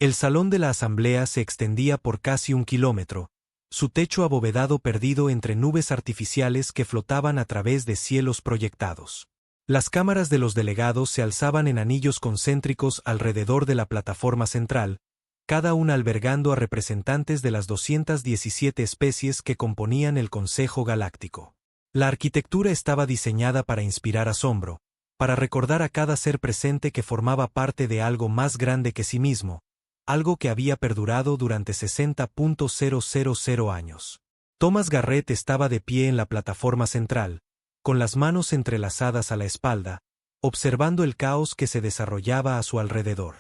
El salón de la asamblea se extendía por casi 1 kilómetro, su techo abovedado perdido entre nubes artificiales que flotaban a través de cielos proyectados. Las cámaras de los delegados se alzaban en anillos concéntricos alrededor de la plataforma central, cada una albergando a representantes de las 217 especies que componían el Consejo Galáctico. La arquitectura estaba diseñada para inspirar asombro, para recordar a cada ser presente que formaba parte de algo más grande que sí mismo, algo que había perdurado durante 60.000 años. Thomas Garrett estaba de pie en la plataforma central, con las manos entrelazadas a la espalda, observando el caos que se desarrollaba a su alrededor.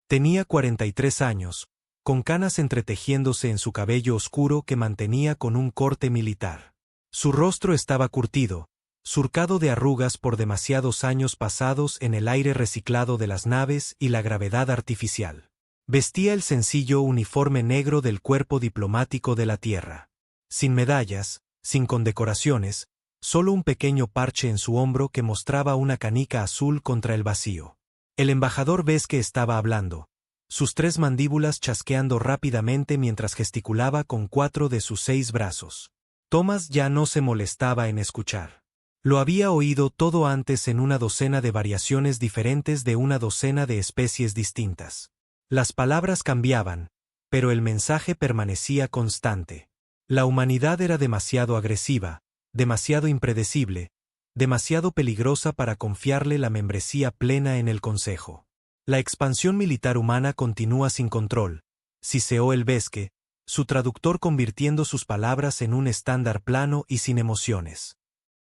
Tenía 43 años, con canas entretejiéndose en su cabello oscuro que mantenía con un corte militar. Su rostro estaba curtido, surcado de arrugas por demasiados años pasados en el aire reciclado de las naves y la gravedad artificial. Vestía el sencillo uniforme negro del cuerpo diplomático de la Tierra. Sin medallas, sin condecoraciones, solo un pequeño parche en su hombro que mostraba una canica azul contra el vacío. El embajador Beskey estaba hablando, sus 3 mandíbulas chasqueando rápidamente mientras gesticulaba con 4 de sus 6 brazos. Thomas ya no se molestaba en escuchar. Lo había oído todo antes en una docena de variaciones diferentes de una docena de especies distintas. Las palabras cambiaban, pero el mensaje permanecía constante. La humanidad era demasiado agresiva, demasiado impredecible, demasiado peligrosa para confiarle la membresía plena en el Consejo. La expansión militar humana continúa sin control, siseó el Beskey, su traductor convirtiendo sus palabras en un estándar plano y sin emociones.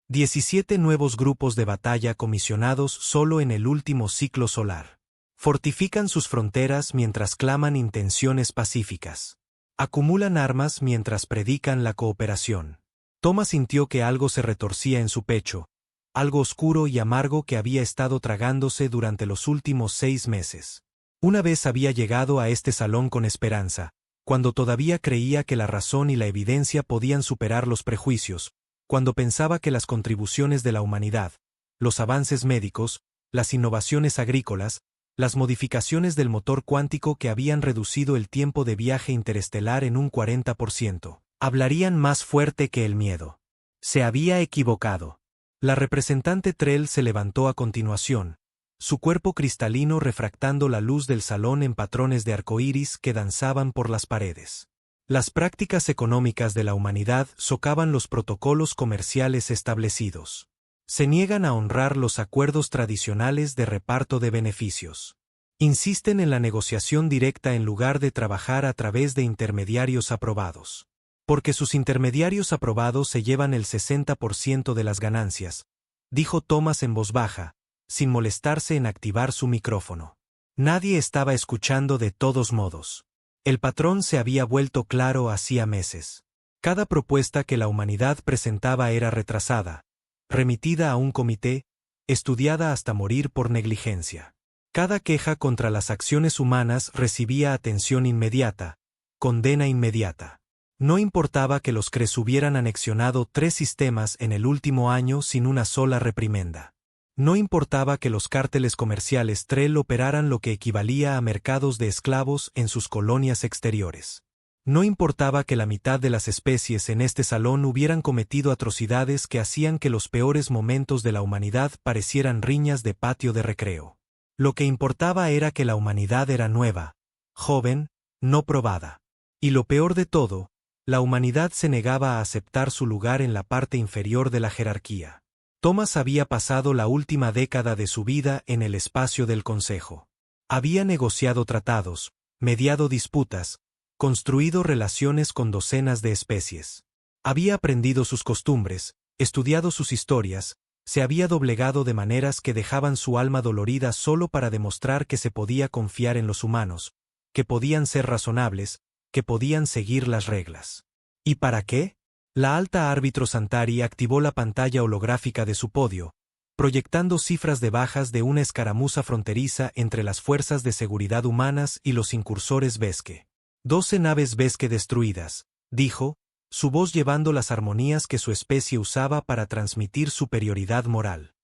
17 nuevos grupos de batalla comisionados solo en el último ciclo solar. Fortifican sus fronteras mientras claman intenciones pacíficas. Acumulan armas mientras predican la cooperación. Thomas sintió que algo se retorcía en su pecho, algo oscuro y amargo que había estado tragándose durante los últimos 6 meses. Una vez había llegado a este salón con esperanza, cuando todavía creía que la razón y la evidencia podían superar los prejuicios, cuando pensaba que las contribuciones de la humanidad, los avances médicos, las innovaciones agrícolas, las modificaciones del motor cuántico que habían reducido el tiempo de viaje interestelar en un 40%, hablarían más fuerte que el miedo. Se había equivocado. La representante Trell se levantó a continuación, su cuerpo cristalino refractando la luz del salón en patrones de arcoíris que danzaban por las paredes. Las prácticas económicas de la humanidad socavan los protocolos comerciales establecidos. Se niegan a honrar los acuerdos tradicionales de reparto de beneficios. Insisten en la negociación directa en lugar de trabajar a través de intermediarios aprobados. Porque sus intermediarios aprobados se llevan el 60% de las ganancias, dijo Thomas en voz baja, sin molestarse en activar su micrófono. Nadie estaba escuchando de todos modos. El patrón se había vuelto claro hacía meses. Cada propuesta que la humanidad presentaba era retrasada, remitida a un comité, estudiada hasta morir por negligencia. Cada queja contra las acciones humanas recibía atención inmediata, condena inmediata. No importaba que los Kree hubieran anexionado 3 sistemas en el último año sin una sola reprimenda. No importaba que los cárteles comerciales Trell operaran lo que equivalía a mercados de esclavos en sus colonias exteriores. No importaba que la mitad de las especies en este salón hubieran cometido atrocidades que hacían que los peores momentos de la humanidad parecieran riñas de patio de recreo. Lo que importaba era que la humanidad era nueva, joven, no probada. Y lo peor de todo, la humanidad se negaba a aceptar su lugar en la parte inferior de la jerarquía. Thomas había pasado la última década de su vida en el espacio del Consejo. Había negociado tratados, mediado disputas, construido relaciones con docenas de especies. Había aprendido sus costumbres, estudiado sus historias, se había doblegado de maneras que dejaban su alma dolorida solo para demostrar que se podía confiar en los humanos, que podían ser razonables, que podían seguir las reglas. ¿Y para qué? La alta árbitro Santari activó la pantalla holográfica de su podio, proyectando cifras de bajas de una escaramuza fronteriza entre las fuerzas de seguridad humanas y los incursores Beskey. 12 naves Beskey destruidas, dijo, su voz llevando las armonías que su especie usaba para transmitir superioridad moral.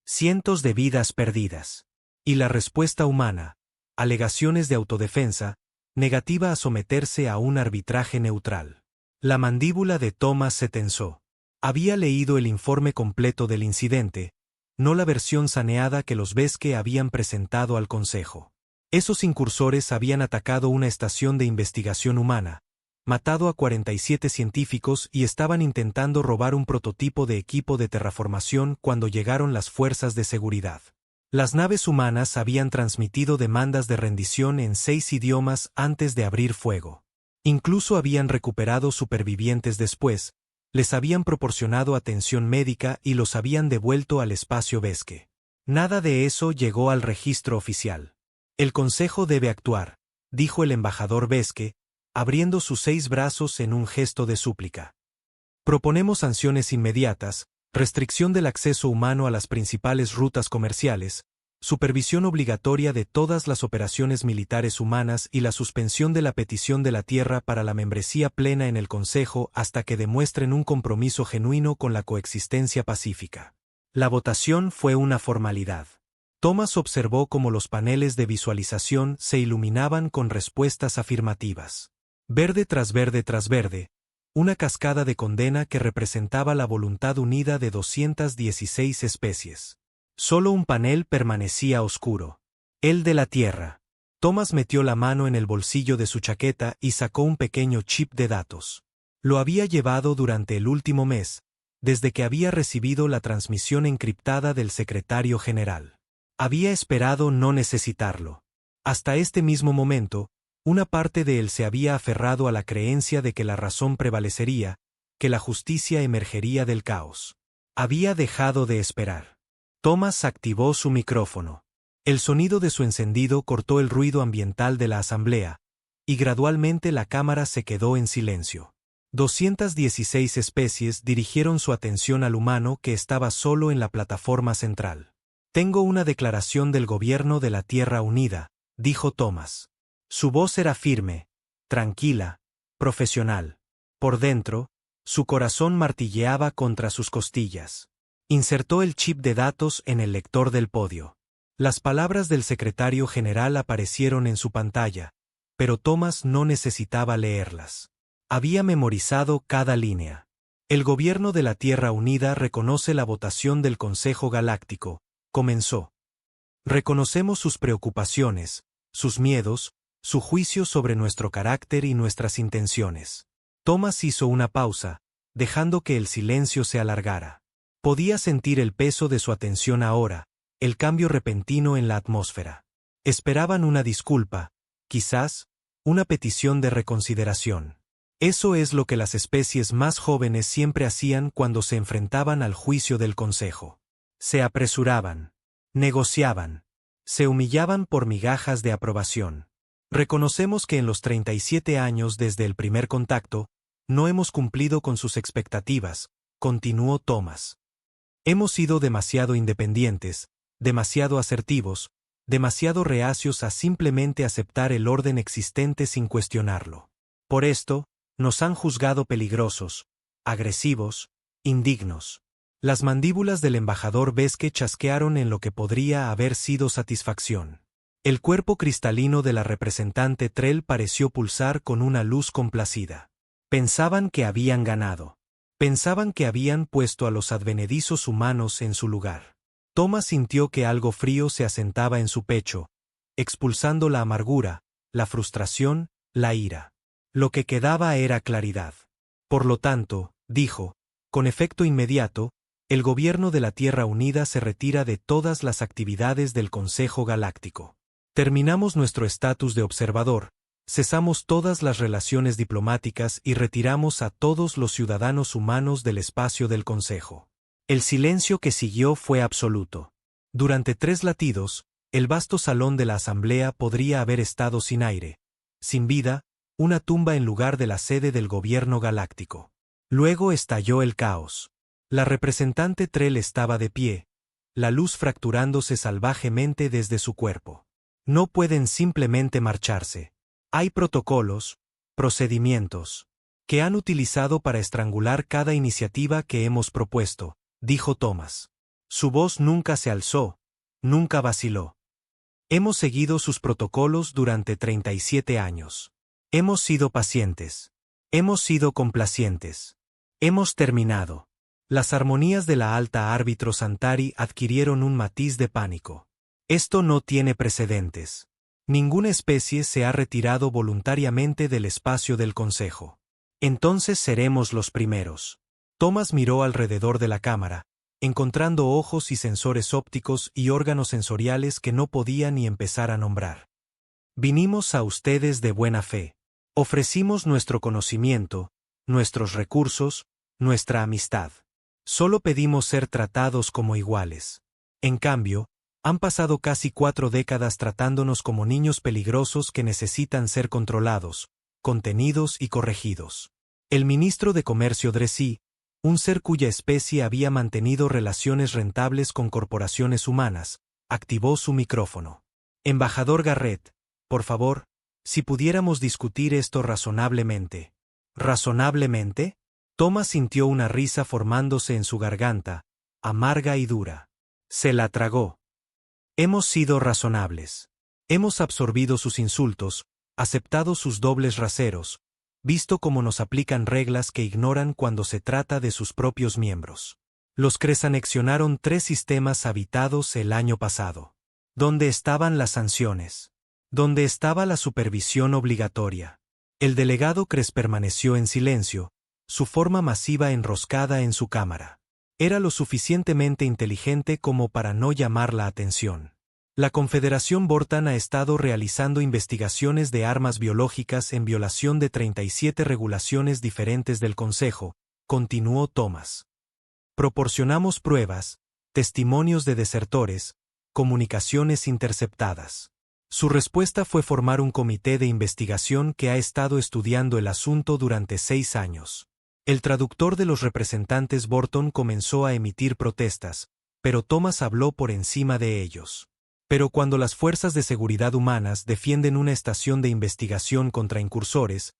Cientos de vidas perdidas. Y la respuesta humana, alegaciones de autodefensa, negativa a someterse a un arbitraje neutral. La mandíbula de Thomas se tensó. Había leído el informe completo del incidente, no la versión saneada que los Vesque habían presentado al Consejo. Esos incursores habían atacado una estación de investigación humana, matado a 47 científicos y estaban intentando robar un prototipo de equipo de terraformación cuando llegaron las fuerzas de seguridad. Las naves humanas habían transmitido demandas de rendición en 6 idiomas antes de abrir fuego. Incluso habían recuperado supervivientes después, les habían proporcionado atención médica y los habían devuelto al espacio Vesque. Nada de eso llegó al registro oficial. El Consejo debe actuar, dijo el embajador Vesque, abriendo sus 6 brazos en un gesto de súplica. Proponemos sanciones inmediatas, restricción del acceso humano a las principales rutas comerciales, supervisión obligatoria de todas las operaciones militares humanas y la suspensión de la petición de la Tierra para la membresía plena en el Consejo hasta que demuestren un compromiso genuino con la coexistencia pacífica. La votación fue una formalidad. Thomas observó cómo los paneles de visualización se iluminaban con respuestas afirmativas. Verde tras verde tras verde, una cascada de condena que representaba la voluntad unida de 216 especies. Solo un panel permanecía oscuro. El de la Tierra. Thomas metió la mano en el bolsillo de su chaqueta y sacó un pequeño chip de datos. Lo había llevado durante el último mes, desde que había recibido la transmisión encriptada del secretario general. Había esperado no necesitarlo. Hasta este mismo momento, una parte de él se había aferrado a la creencia de que la razón prevalecería, que la justicia emergería del caos. Había dejado de esperar. Thomas activó su micrófono. El sonido de su encendido cortó el ruido ambiental de la asamblea, y gradualmente la cámara se quedó en silencio. 216 especies dirigieron su atención al humano que estaba solo en la plataforma central. Tengo una declaración del gobierno de la Tierra Unida, dijo Thomas. Su voz era firme, tranquila, profesional. Por dentro, su corazón martilleaba contra sus costillas. Insertó el chip de datos en el lector del podio. Las palabras del secretario general aparecieron en su pantalla, pero Thomas no necesitaba leerlas. Había memorizado cada línea. El gobierno de la Tierra Unida reconoce la votación del Consejo Galáctico, comenzó. Reconocemos sus preocupaciones, sus miedos, su juicio sobre nuestro carácter y nuestras intenciones. Thomas hizo una pausa, dejando que el silencio se alargara. Podía sentir el peso de su atención ahora, el cambio repentino en la atmósfera. Esperaban una disculpa, quizás, una petición de reconsideración. Eso es lo que las especies más jóvenes siempre hacían cuando se enfrentaban al juicio del Consejo. Se apresuraban, negociaban, se humillaban por migajas de aprobación. Reconocemos que en los 37 años desde el primer contacto, no hemos cumplido con sus expectativas, continuó Thomas. Hemos sido demasiado independientes, demasiado asertivos, demasiado reacios a simplemente aceptar el orden existente sin cuestionarlo. Por esto, nos han juzgado peligrosos, agresivos, indignos. Las mandíbulas del embajador Vesque chasquearon en lo que podría haber sido satisfacción. El cuerpo cristalino de la representante Trell pareció pulsar con una luz complacida. Pensaban que habían ganado. Pensaban que habían puesto a los advenedizos humanos en su lugar. Thomas sintió que algo frío se asentaba en su pecho, expulsando la amargura, la frustración, la ira. Lo que quedaba era claridad. Por lo tanto, dijo, con efecto inmediato, el gobierno de la Tierra Unida se retira de todas las actividades del Consejo Galáctico. Terminamos nuestro estatus de observador, cesamos todas las relaciones diplomáticas y retiramos a todos los ciudadanos humanos del espacio del Consejo. El silencio que siguió fue absoluto. Durante 3 latidos, el vasto salón de la asamblea podría haber estado sin aire, sin vida, una tumba en lugar de la sede del gobierno galáctico. Luego estalló el caos. La representante Trell estaba de pie, la luz fracturándose salvajemente desde su cuerpo. No pueden simplemente marcharse. Hay protocolos, procedimientos, que han utilizado para estrangular cada iniciativa que hemos propuesto, dijo Thomas. Su voz nunca se alzó, nunca vaciló. Hemos seguido sus protocolos durante 37 años. Hemos sido pacientes. Hemos sido complacientes. Hemos terminado. Las armonías de la alta árbitro Santari adquirieron un matiz de pánico. Esto no tiene precedentes. Ninguna especie se ha retirado voluntariamente del espacio del Consejo. Entonces seremos los primeros. Thomas miró alrededor de la cámara, encontrando ojos y sensores ópticos y órganos sensoriales que no podía ni empezar a nombrar. Vinimos a ustedes de buena fe. Ofrecimos nuestro conocimiento, nuestros recursos, nuestra amistad. Solo pedimos ser tratados como iguales. En cambio, han pasado casi 4 décadas tratándonos como niños peligrosos que necesitan ser controlados, contenidos y corregidos. El ministro de Comercio Dressy, un ser cuya especie había mantenido relaciones rentables con corporaciones humanas, activó su micrófono. Embajador Garrett, por favor, si pudiéramos discutir esto razonablemente. ¿Razonablemente? Thomas sintió una risa formándose en su garganta, amarga y dura. Se la tragó. Hemos sido razonables. Hemos absorbido sus insultos, aceptado sus dobles raseros, visto cómo nos aplican reglas que ignoran cuando se trata de sus propios miembros. Los Cres anexionaron 3 sistemas habitados el año pasado. ¿Dónde estaban las sanciones? ¿Dónde estaba la supervisión obligatoria? El delegado Cres permaneció en silencio, su forma masiva enroscada en su cámara. Era lo suficientemente inteligente como para no llamar la atención. La Confederación Bortan ha estado realizando investigaciones de armas biológicas en violación de 37 regulaciones diferentes del Consejo, continuó Thomas. Proporcionamos pruebas, testimonios de desertores, comunicaciones interceptadas. Su respuesta fue formar un comité de investigación que ha estado estudiando el asunto durante 6 años. El traductor de los representantes Borton comenzó a emitir protestas, pero Thomas habló por encima de ellos. Pero cuando las fuerzas de seguridad humanas defienden una estación de investigación contra incursores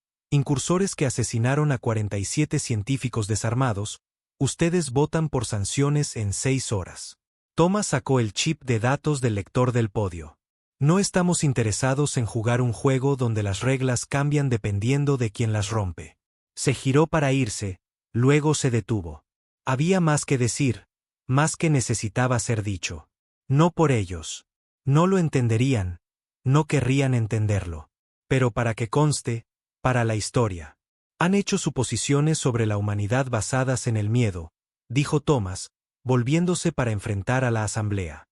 que asesinaron a 47 científicos desarmados, ustedes votan por sanciones en 6 horas. Thomas sacó el chip de datos del lector del podio. No estamos interesados en jugar un juego donde las reglas cambian dependiendo de quién las rompe. Se giró para irse, luego se detuvo. Había más que decir, más que necesitaba ser dicho. No por ellos. No lo entenderían, no querrían entenderlo. Pero para que conste, para la historia. Han hecho suposiciones sobre la humanidad basadas en el miedo, dijo Thomas, volviéndose para enfrentar a la asamblea.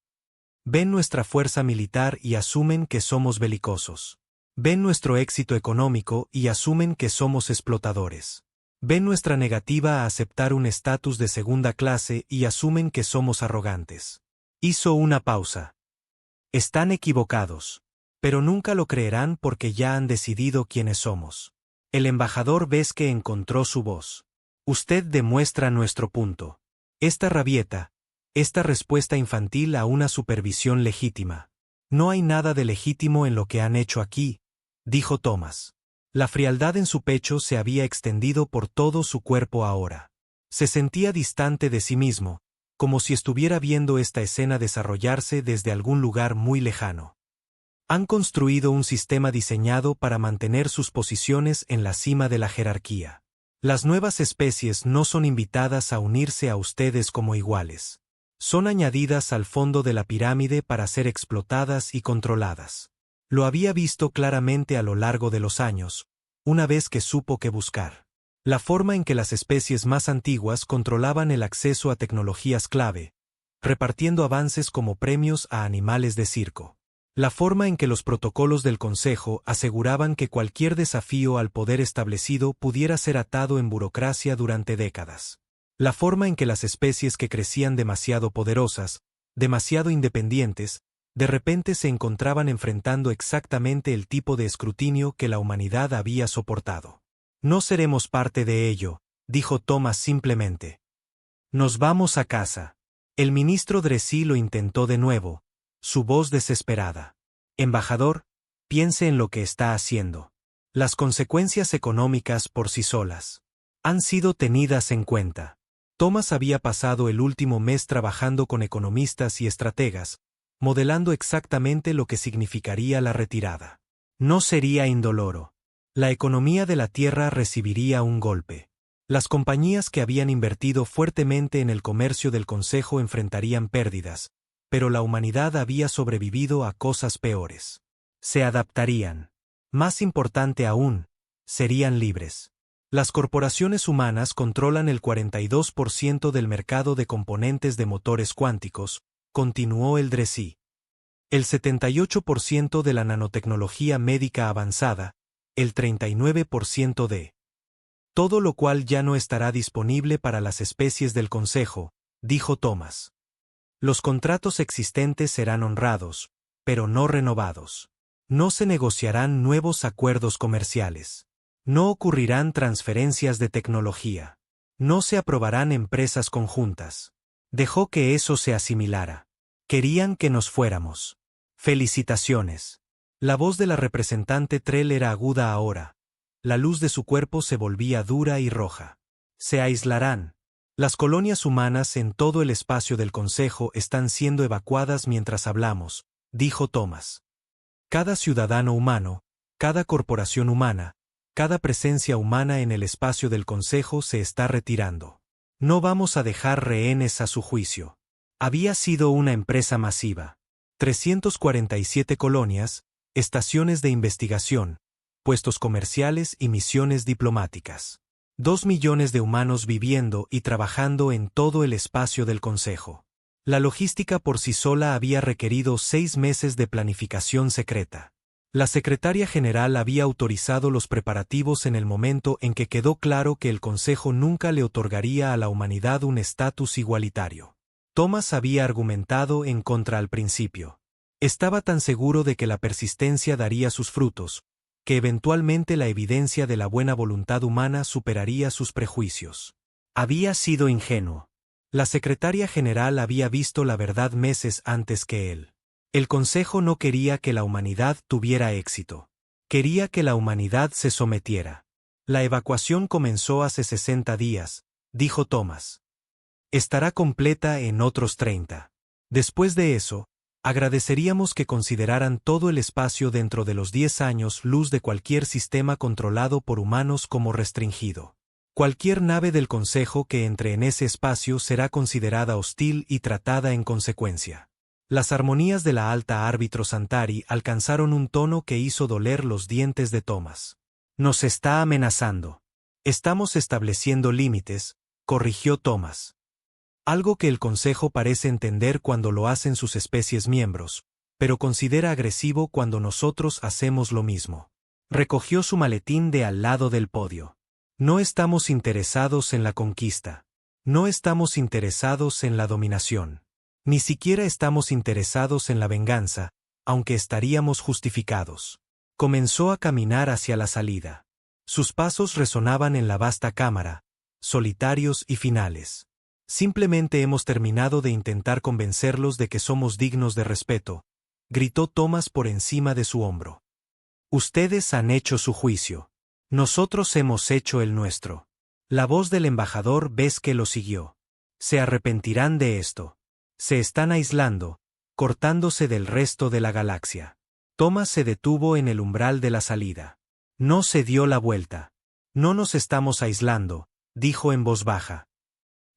Ven nuestra fuerza militar y asumen que somos belicosos. Ven nuestro éxito económico y asumen que somos explotadores. Ven nuestra negativa a aceptar un estatus de segunda clase y asumen que somos arrogantes. Hizo una pausa. Están equivocados. Pero nunca lo creerán porque ya han decidido quiénes somos. El embajador Vesque encontró su voz. Usted demuestra nuestro punto. Esta rabieta, esta respuesta infantil a una supervisión legítima. No hay nada de legítimo en lo que han hecho aquí, dijo Thomas. La frialdad en su pecho se había extendido por todo su cuerpo ahora. Se sentía distante de sí mismo, como si estuviera viendo esta escena desarrollarse desde algún lugar muy lejano. Han construido un sistema diseñado para mantener sus posiciones en la cima de la jerarquía. Las nuevas especies no son invitadas a unirse a ustedes como iguales. Son añadidas al fondo de la pirámide para ser explotadas y controladas. Lo había visto claramente a lo largo de los años, una vez que supo qué buscar. La forma en que las especies más antiguas controlaban el acceso a tecnologías clave, repartiendo avances como premios a animales de circo. La forma en que los protocolos del Consejo aseguraban que cualquier desafío al poder establecido pudiera ser atado en burocracia durante décadas. La forma en que las especies que crecían demasiado poderosas, demasiado independientes, de repente se encontraban enfrentando exactamente el tipo de escrutinio que la humanidad había soportado. No seremos parte de ello, dijo Thomas simplemente. Nos vamos a casa. El ministro Dressy lo intentó de nuevo, su voz desesperada. Embajador, piense en lo que está haciendo. Las consecuencias económicas por sí solas han sido tenidas en cuenta. Thomas había pasado el último mes trabajando con economistas y estrategas, modelando exactamente lo que significaría la retirada. No sería indoloro. La economía de la Tierra recibiría un golpe. Las compañías que habían invertido fuertemente en el comercio del Consejo enfrentarían pérdidas, pero la humanidad había sobrevivido a cosas peores. Se adaptarían. Más importante aún, serían libres. Las corporaciones humanas controlan el 42% del mercado de componentes de motores cuánticos, continuó el Dresí. El 78% de la nanotecnología médica avanzada, el 39% de todo lo cual ya no estará disponible para las especies del Consejo, dijo Thomas. Los contratos existentes serán honrados, pero no renovados. No se negociarán nuevos acuerdos comerciales. No ocurrirán transferencias de tecnología. No se aprobarán empresas conjuntas. Dejó que eso se asimilara. Querían que nos fuéramos. Felicitaciones. La voz de la representante Trell era aguda ahora. La luz de su cuerpo se volvía dura y roja. Se aislarán. Las colonias humanas en todo el espacio del Consejo están siendo evacuadas mientras hablamos, dijo Thomas. Cada ciudadano humano, cada corporación humana, cada presencia humana en el espacio del Consejo se está retirando. No vamos a dejar rehenes a su juicio. Había sido una empresa masiva. 347 colonias, estaciones de investigación, puestos comerciales y misiones diplomáticas. 2 millones de humanos viviendo y trabajando en todo el espacio del Consejo. La logística por sí sola había requerido 6 meses de planificación secreta. La secretaria general había autorizado los preparativos en el momento en que quedó claro que el Consejo nunca le otorgaría a la humanidad un estatus igualitario. Thomas había argumentado en contra al principio. Estaba tan seguro de que la persistencia daría sus frutos, que eventualmente la evidencia de la buena voluntad humana superaría sus prejuicios. Había sido ingenuo. La secretaria general había visto la verdad meses antes que él. El Consejo no quería que la humanidad tuviera éxito. Quería que la humanidad se sometiera. La evacuación comenzó hace 60 días, dijo Thomas. Estará completa en otros 30. Después de eso, agradeceríamos que consideraran todo el espacio dentro de los 10 años luz de cualquier sistema controlado por humanos como restringido. Cualquier nave del Consejo que entre en ese espacio será considerada hostil y tratada en consecuencia. Las armonías de la alta árbitro Santari alcanzaron un tono que hizo doler los dientes de Thomas. Nos está amenazando. Estamos estableciendo límites, corrigió Thomas. Algo que el Consejo parece entender cuando lo hacen sus especies miembros, pero considera agresivo cuando nosotros hacemos lo mismo. Recogió su maletín de al lado del podio. No estamos interesados en la conquista. No estamos interesados en la dominación. Ni siquiera estamos interesados en la venganza, aunque estaríamos justificados. Comenzó a caminar hacia la salida. Sus pasos resonaban en la vasta cámara, solitarios y finales. Simplemente hemos terminado de intentar convencerlos de que somos dignos de respeto, gritó Thomas por encima de su hombro. Ustedes han hecho su juicio. Nosotros hemos hecho el nuestro. La voz del embajador Beske lo siguió. Se arrepentirán de esto. Se están aislando, cortándose del resto de la galaxia. Thomas se detuvo en el umbral de la salida. No se dio la vuelta. No nos estamos aislando, dijo en voz baja.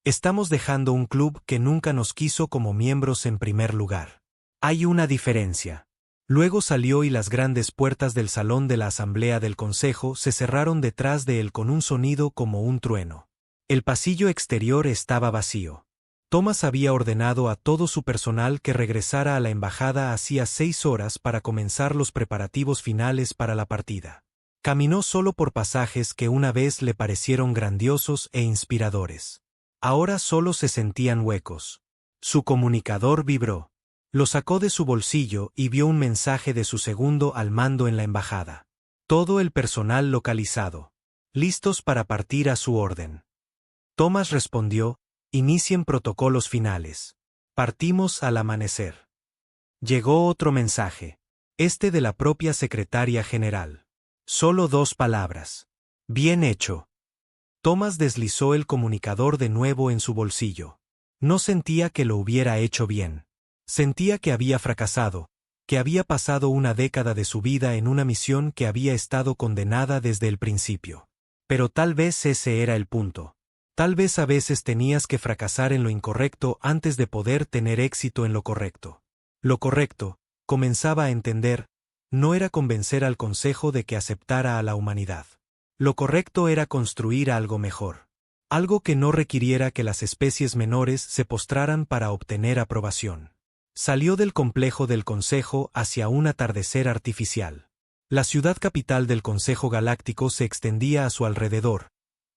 Estamos dejando un club que nunca nos quiso como miembros en primer lugar. Hay una diferencia. Luego salió y las grandes puertas del salón de la Asamblea del Consejo se cerraron detrás de él con un sonido como un trueno. El pasillo exterior estaba vacío. Thomas había ordenado a todo su personal que regresara a la embajada hacía 6 horas para comenzar los preparativos finales para la partida. Caminó solo por pasajes que una vez le parecieron grandiosos e inspiradores. Ahora solo se sentían huecos. Su comunicador vibró. Lo sacó de su bolsillo y vio un mensaje de su segundo al mando en la embajada. Todo el personal localizado. Listos para partir a su orden. Thomas respondió, inicien protocolos finales. Partimos al amanecer. Llegó otro mensaje. Este de la propia secretaria general. Solo 2 palabras. Bien hecho. Thomas deslizó el comunicador de nuevo en su bolsillo. No sentía que lo hubiera hecho bien. Sentía que había fracasado, que había pasado una década de su vida en una misión que había estado condenada desde el principio. Pero tal vez ese era el punto. Tal vez a veces tenías que fracasar en lo incorrecto antes de poder tener éxito en lo correcto. Lo correcto, comenzaba a entender, no era convencer al Consejo de que aceptara a la humanidad. Lo correcto era construir algo mejor. Algo que no requiriera que las especies menores se postraran para obtener aprobación. Salió del complejo del Consejo hacia un atardecer artificial. La ciudad capital del Consejo Galáctico se extendía a su alrededor,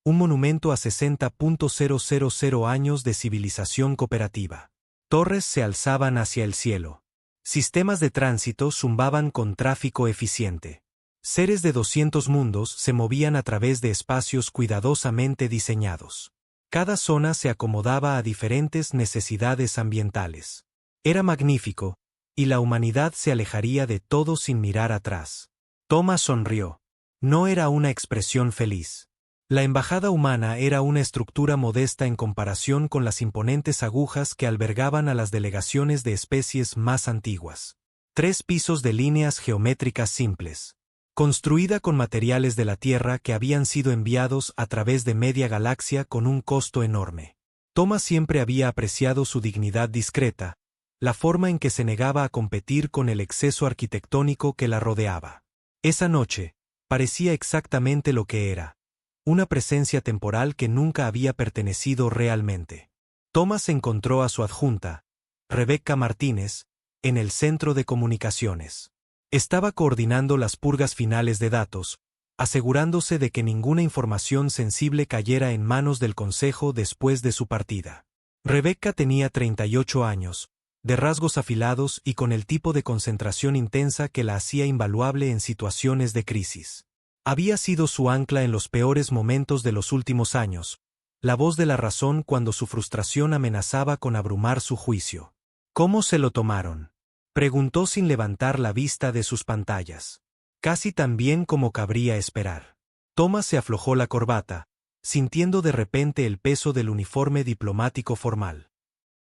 un monumento a 60.000 años de civilización cooperativa. Torres se alzaban hacia el cielo. Sistemas de tránsito zumbaban con tráfico eficiente. Seres de 200 mundos se movían a través de espacios cuidadosamente diseñados. Cada zona se acomodaba a diferentes necesidades ambientales. Era magnífico, y la humanidad se alejaría de todo sin mirar atrás. Thomas sonrió. No era una expresión feliz. La embajada humana era una estructura modesta en comparación con las imponentes agujas que albergaban a las delegaciones de especies más antiguas. 3 pisos de líneas geométricas simples. Construida con materiales de la Tierra que habían sido enviados a través de media galaxia con un costo enorme. Thomas siempre había apreciado su dignidad discreta, la forma en que se negaba a competir con el exceso arquitectónico que la rodeaba. Esa noche, parecía exactamente lo que era. Una presencia temporal que nunca había pertenecido realmente. Thomas encontró a su adjunta, Rebecca Martínez, en el centro de comunicaciones. Estaba coordinando las purgas finales de datos, asegurándose de que ninguna información sensible cayera en manos del Consejo después de su partida. Rebecca tenía 38 años, de rasgos afilados y con el tipo de concentración intensa que la hacía invaluable en situaciones de crisis. Había sido su ancla en los peores momentos de los últimos años, la voz de la razón cuando su frustración amenazaba con abrumar su juicio. ¿Cómo se lo tomaron?, preguntó sin levantar la vista de sus pantallas. Casi tan bien como cabría esperar. Thomas se aflojó la corbata, sintiendo de repente el peso del uniforme diplomático formal.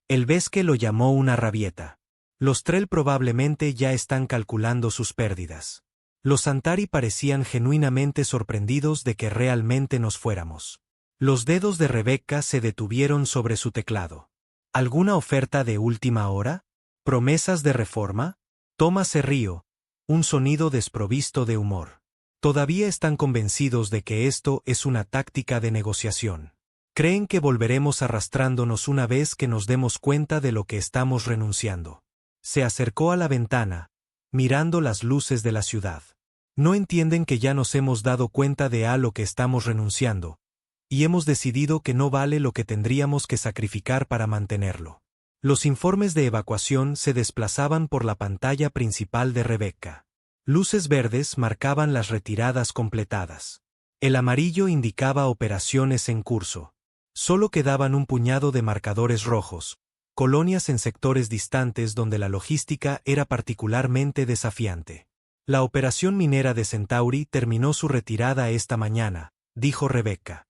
El Vesque lo llamó una rabieta. Los Trell probablemente ya están calculando sus pérdidas. Los Antari parecían genuinamente sorprendidos de que realmente nos fuéramos. Los dedos de Rebecca se detuvieron sobre su teclado. ¿Alguna oferta de última hora? ¿Promesas de reforma? Thomas se rió, un sonido desprovisto de humor. Todavía están convencidos de que esto es una táctica de negociación. Creen que volveremos arrastrándonos una vez que nos demos cuenta de lo que estamos renunciando. Se acercó a la ventana, mirando las luces de la ciudad. No entienden que ya nos hemos dado cuenta de a lo que estamos renunciando, y hemos decidido que no vale lo que tendríamos que sacrificar para mantenerlo. Los informes de evacuación se desplazaban por la pantalla principal de Rebecca. Luces verdes marcaban las retiradas completadas. El amarillo indicaba operaciones en curso. Solo quedaban un puñado de marcadores rojos, colonias en sectores distantes donde la logística era particularmente desafiante. La operación minera de Centauri terminó su retirada esta mañana, dijo Rebecca.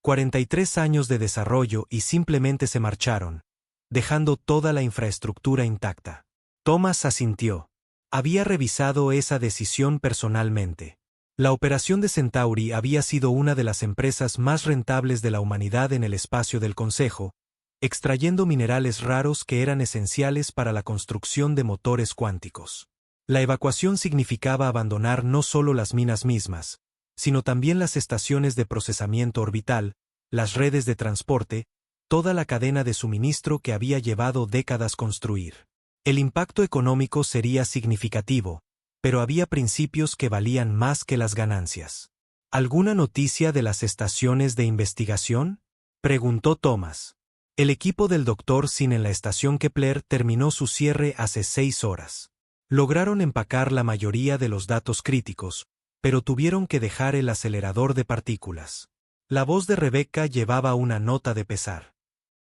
43 años de desarrollo y simplemente se marcharon, dejando toda la infraestructura intacta. Thomas asintió. Había revisado esa decisión personalmente. La operación de Centauri había sido una de las empresas más rentables de la humanidad en el espacio del Consejo, extrayendo minerales raros que eran esenciales para la construcción de motores cuánticos. La evacuación significaba abandonar no solo las minas mismas, sino también las estaciones de procesamiento orbital, las redes de transporte, toda la cadena de suministro que había llevado décadas construir. El impacto económico sería significativo, pero había principios que valían más que las ganancias. ¿Alguna noticia de las estaciones de investigación?, preguntó Thomas. El equipo del Dr. Sin en la estación Kepler terminó su cierre hace 6 horas. Lograron empacar la mayoría de los datos críticos, pero tuvieron que dejar el acelerador de partículas. La voz de Rebecca llevaba una nota de pesar.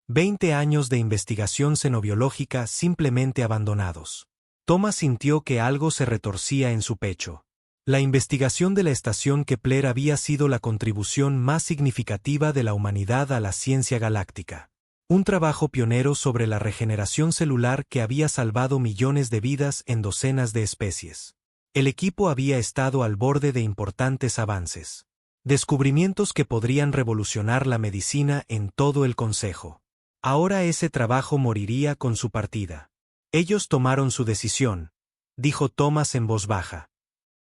20 años de investigación xenobiológica simplemente abandonados. Thomas sintió que algo se retorcía en su pecho. La investigación de la estación Kepler había sido la contribución más significativa de la humanidad a la ciencia galáctica. Un trabajo pionero sobre la regeneración celular que había salvado millones de vidas en docenas de especies. El equipo había estado al borde de importantes avances. Descubrimientos que podrían revolucionar la medicina en todo el Consejo. Ahora ese trabajo moriría con su partida. Ellos tomaron su decisión, dijo Thomas en voz baja.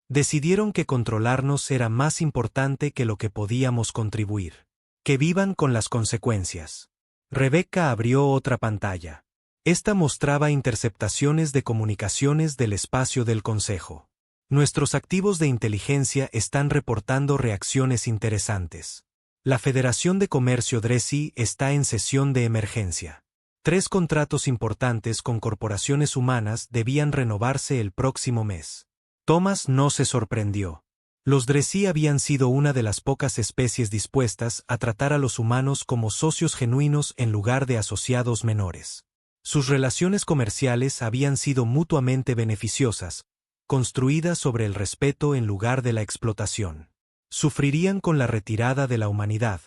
Decidieron que controlarnos era más importante que lo que podíamos contribuir. Que vivan con las consecuencias. Rebecca abrió otra pantalla. Esta mostraba interceptaciones de comunicaciones del espacio del Consejo. Nuestros activos de inteligencia están reportando reacciones interesantes. La Federación de Comercio Dressi está en sesión de emergencia. 3 contratos importantes con corporaciones humanas debían renovarse el próximo mes. Thomas no se sorprendió. Los Dressi habían sido una de las pocas especies dispuestas a tratar a los humanos como socios genuinos en lugar de asociados menores. Sus relaciones comerciales habían sido mutuamente beneficiosas, construidas sobre el respeto en lugar de la explotación. Sufrirían con la retirada de la humanidad,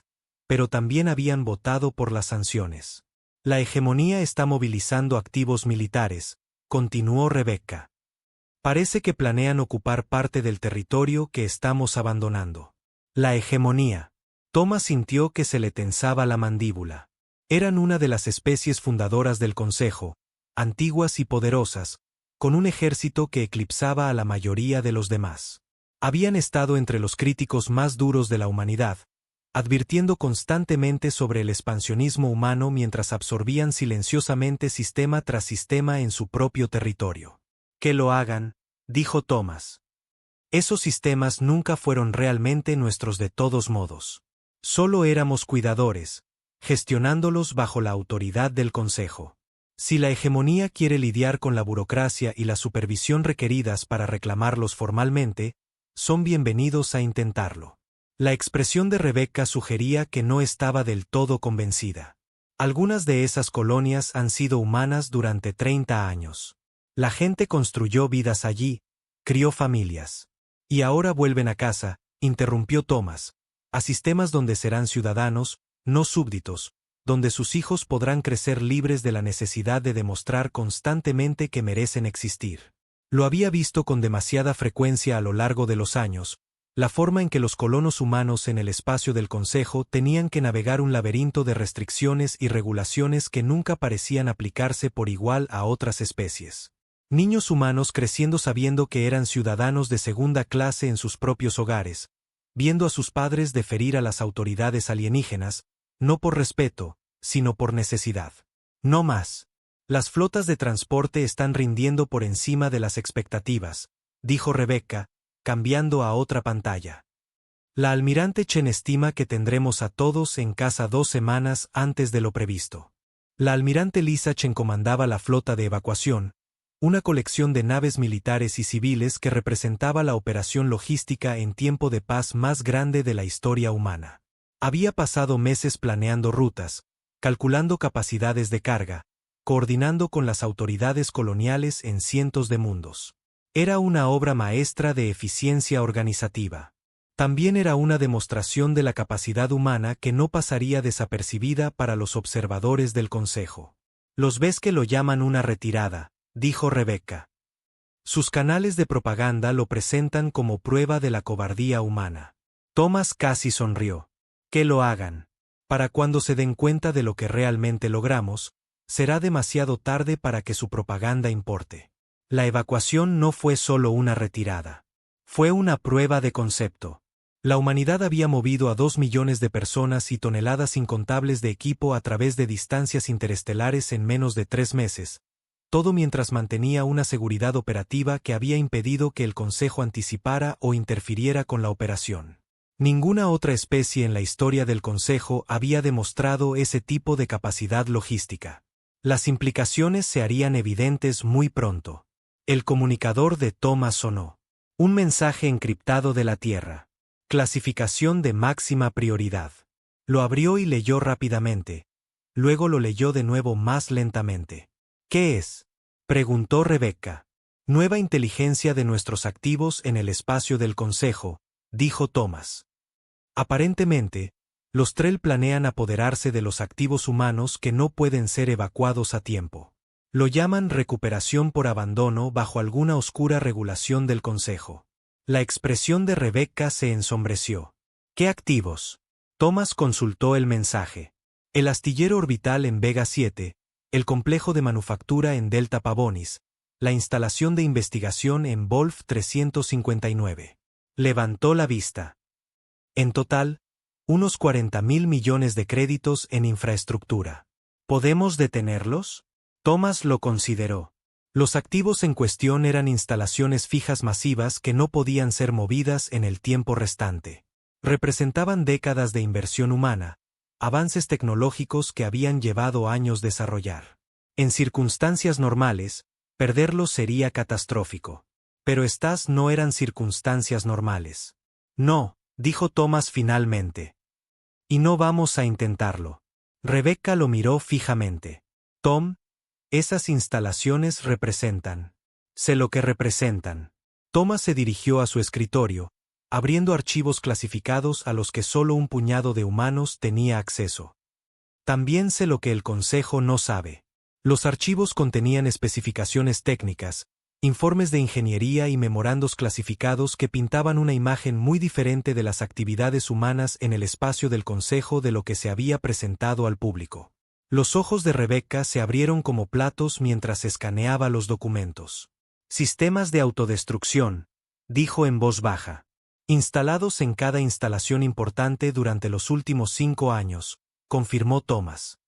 pero también habían votado por las sanciones. La hegemonía está movilizando activos militares, continuó Rebecca. Parece que planean ocupar parte del territorio que estamos abandonando. La hegemonía. Thomas sintió que se le tensaba la mandíbula. Eran una de las especies fundadoras del Consejo, antiguas y poderosas, con un ejército que eclipsaba a la mayoría de los demás. Habían estado entre los críticos más duros de la humanidad, advirtiendo constantemente sobre el expansionismo humano mientras absorbían silenciosamente sistema tras sistema en su propio territorio. Que lo hagan, dijo Thomas. Esos sistemas nunca fueron realmente nuestros de todos modos. Solo éramos cuidadores, gestionándolos bajo la autoridad del Consejo. Si la hegemonía quiere lidiar con la burocracia y la supervisión requeridas para reclamarlos formalmente, son bienvenidos a intentarlo. La expresión de Rebecca sugería que no estaba del todo convencida. Algunas de esas colonias han sido humanas durante 30 años. La gente construyó vidas allí, crió familias. Y ahora vuelven a casa, interrumpió Thomas, a sistemas donde serán ciudadanos, no súbditos, donde sus hijos podrán crecer libres de la necesidad de demostrar constantemente que merecen existir. Lo había visto con demasiada frecuencia a lo largo de los años, la forma en que los colonos humanos en el espacio del Consejo tenían que navegar un laberinto de restricciones y regulaciones que nunca parecían aplicarse por igual a otras especies. Niños humanos creciendo sabiendo que eran ciudadanos de segunda clase en sus propios hogares, viendo a sus padres deferir a las autoridades alienígenas, no por respeto, sino por necesidad. No más. Las flotas de transporte están rindiendo por encima de las expectativas, dijo Rebecca, cambiando a otra pantalla. La almirante Chen estima que tendremos a todos en casa 2 semanas antes de lo previsto. La almirante Lisa Chen comandaba la flota de evacuación, una colección de naves militares y civiles que representaba la operación logística en tiempo de paz más grande de la historia humana. Había pasado meses planeando rutas, calculando capacidades de carga, coordinando con las autoridades coloniales en cientos de mundos. Era una obra maestra de eficiencia organizativa. También era una demostración de la capacidad humana que no pasaría desapercibida para los observadores del Consejo. Los ves que lo llaman una retirada, dijo Rebecca. Sus canales de propaganda lo presentan como prueba de la cobardía humana. Thomas casi sonrió. Que lo hagan. Para cuando se den cuenta de lo que realmente logramos, será demasiado tarde para que su propaganda importe. La evacuación no fue solo una retirada. Fue una prueba de concepto. La humanidad había movido a 2 millones de personas y toneladas incontables de equipo a través de distancias interestelares en menos de 3 meses, todo mientras mantenía una seguridad operativa que había impedido que el Consejo anticipara o interfiriera con la operación. Ninguna otra especie en la historia del Consejo había demostrado ese tipo de capacidad logística. Las implicaciones se harían evidentes muy pronto. El comunicador de Thomas sonó. Un mensaje encriptado de la Tierra. Clasificación de máxima prioridad. Lo abrió y leyó rápidamente. Luego lo leyó de nuevo más lentamente. ¿Qué es?, preguntó Rebecca. Nueva inteligencia de nuestros activos en el espacio del Consejo, dijo Thomas. Aparentemente, Los Trell planean apoderarse de los activos humanos que no pueden ser evacuados a tiempo. Lo llaman recuperación por abandono bajo alguna oscura regulación del Consejo. La expresión de Rebecca se ensombreció. ¿Qué activos? Thomas consultó el mensaje. El astillero orbital en Vega 7, el complejo de manufactura en Delta Pavonis, la instalación de investigación en Wolf 359. Levantó la vista. En total, unos 40.000 millones de créditos en infraestructura. ¿Podemos detenerlos? Thomas lo consideró. Los activos en cuestión eran instalaciones fijas masivas que no podían ser movidas en el tiempo restante. Representaban décadas de inversión humana, avances tecnológicos que habían llevado años desarrollar. En circunstancias normales, perderlos sería catastrófico. Pero estas no eran circunstancias normales. No, dijo Thomas finalmente. Y no vamos a intentarlo. Rebecca lo miró fijamente. Tom, esas instalaciones representan. Sé lo que representan. Thomas se dirigió a su escritorio, abriendo archivos clasificados a los que solo un puñado de humanos tenía acceso. También sé lo que el Consejo no sabe. Los archivos contenían especificaciones técnicas, informes de ingeniería y memorandos clasificados que pintaban una imagen muy diferente de las actividades humanas en el espacio del Consejo de lo que se había presentado al público. Los ojos de Rebecca se abrieron como platos mientras escaneaba los documentos. Sistemas de autodestrucción, dijo en voz baja. Instalados en cada instalación importante durante los últimos 5 años, confirmó Thomas.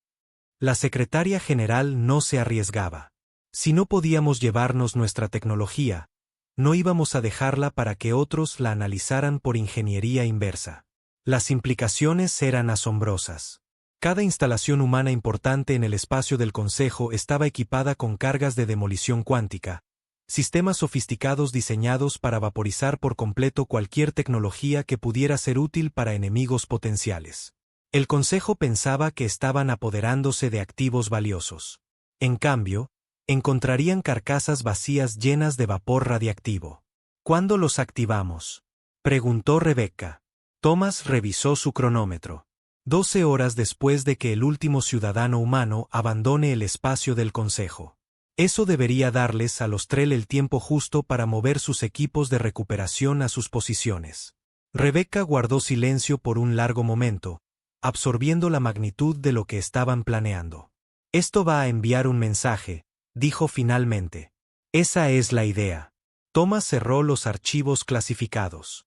La secretaria general no se arriesgaba. Si no podíamos llevarnos nuestra tecnología, no íbamos a dejarla para que otros la analizaran por ingeniería inversa. Las implicaciones eran asombrosas. Cada instalación humana importante en el espacio del Consejo estaba equipada con cargas de demolición cuántica, sistemas sofisticados diseñados para vaporizar por completo cualquier tecnología que pudiera ser útil para enemigos potenciales. El Consejo pensaba que estaban apoderándose de activos valiosos. En cambio, encontrarían carcasas vacías llenas de vapor radiactivo. ¿Cuándo los activamos?, preguntó Rebecca. Thomas revisó su cronómetro. 12 horas después de que el último ciudadano humano abandone el espacio del Consejo. Eso debería darles a los Trell el tiempo justo para mover sus equipos de recuperación a sus posiciones. Rebecca guardó silencio por un largo momento, absorbiendo la magnitud de lo que estaban planeando. Esto va a enviar un mensaje, dijo finalmente. Esa es la idea. Thomas cerró los archivos clasificados.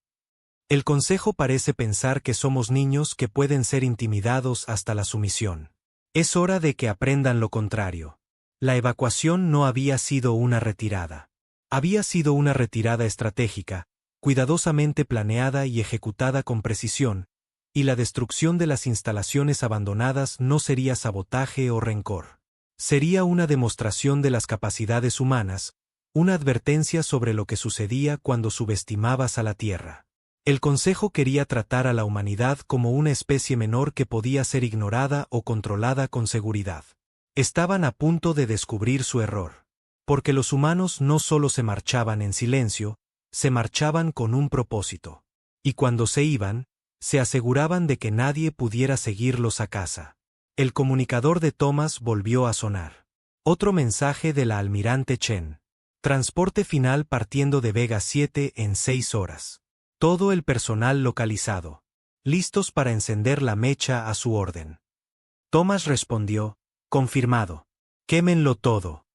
El Consejo parece pensar que somos niños que pueden ser intimidados hasta la sumisión. Es hora de que aprendan lo contrario. La evacuación no había sido una retirada. Había sido una retirada estratégica, cuidadosamente planeada y ejecutada con precisión, y la destrucción de las instalaciones abandonadas no sería sabotaje o rencor. Sería una demostración de las capacidades humanas, una advertencia sobre lo que sucedía cuando subestimabas a la Tierra. El Consejo quería tratar a la humanidad como una especie menor que podía ser ignorada o controlada con seguridad. Estaban a punto de descubrir su error. Porque los humanos no solo se marchaban en silencio, se marchaban con un propósito. Y cuando se iban, se aseguraban de que nadie pudiera seguirlos a casa. El comunicador de Thomas volvió a sonar. Otro mensaje de la almirante Chen. Transporte final partiendo de Vega 7 en 6 horas. Todo el personal localizado. Listos para encender la mecha a su orden. Thomas respondió, confirmado. Quémenlo todo.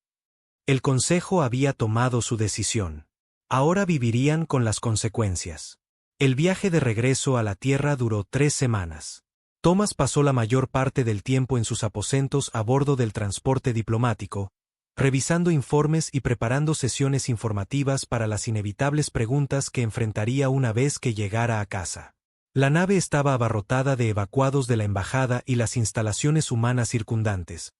El Consejo había tomado su decisión. Ahora vivirían con las consecuencias. El viaje de regreso a la Tierra duró 3 semanas. Thomas pasó la mayor parte del tiempo en sus aposentos a bordo del transporte diplomático, revisando informes y preparando sesiones informativas para las inevitables preguntas que enfrentaría una vez que llegara a casa. La nave estaba abarrotada de evacuados de la embajada y las instalaciones humanas circundantes,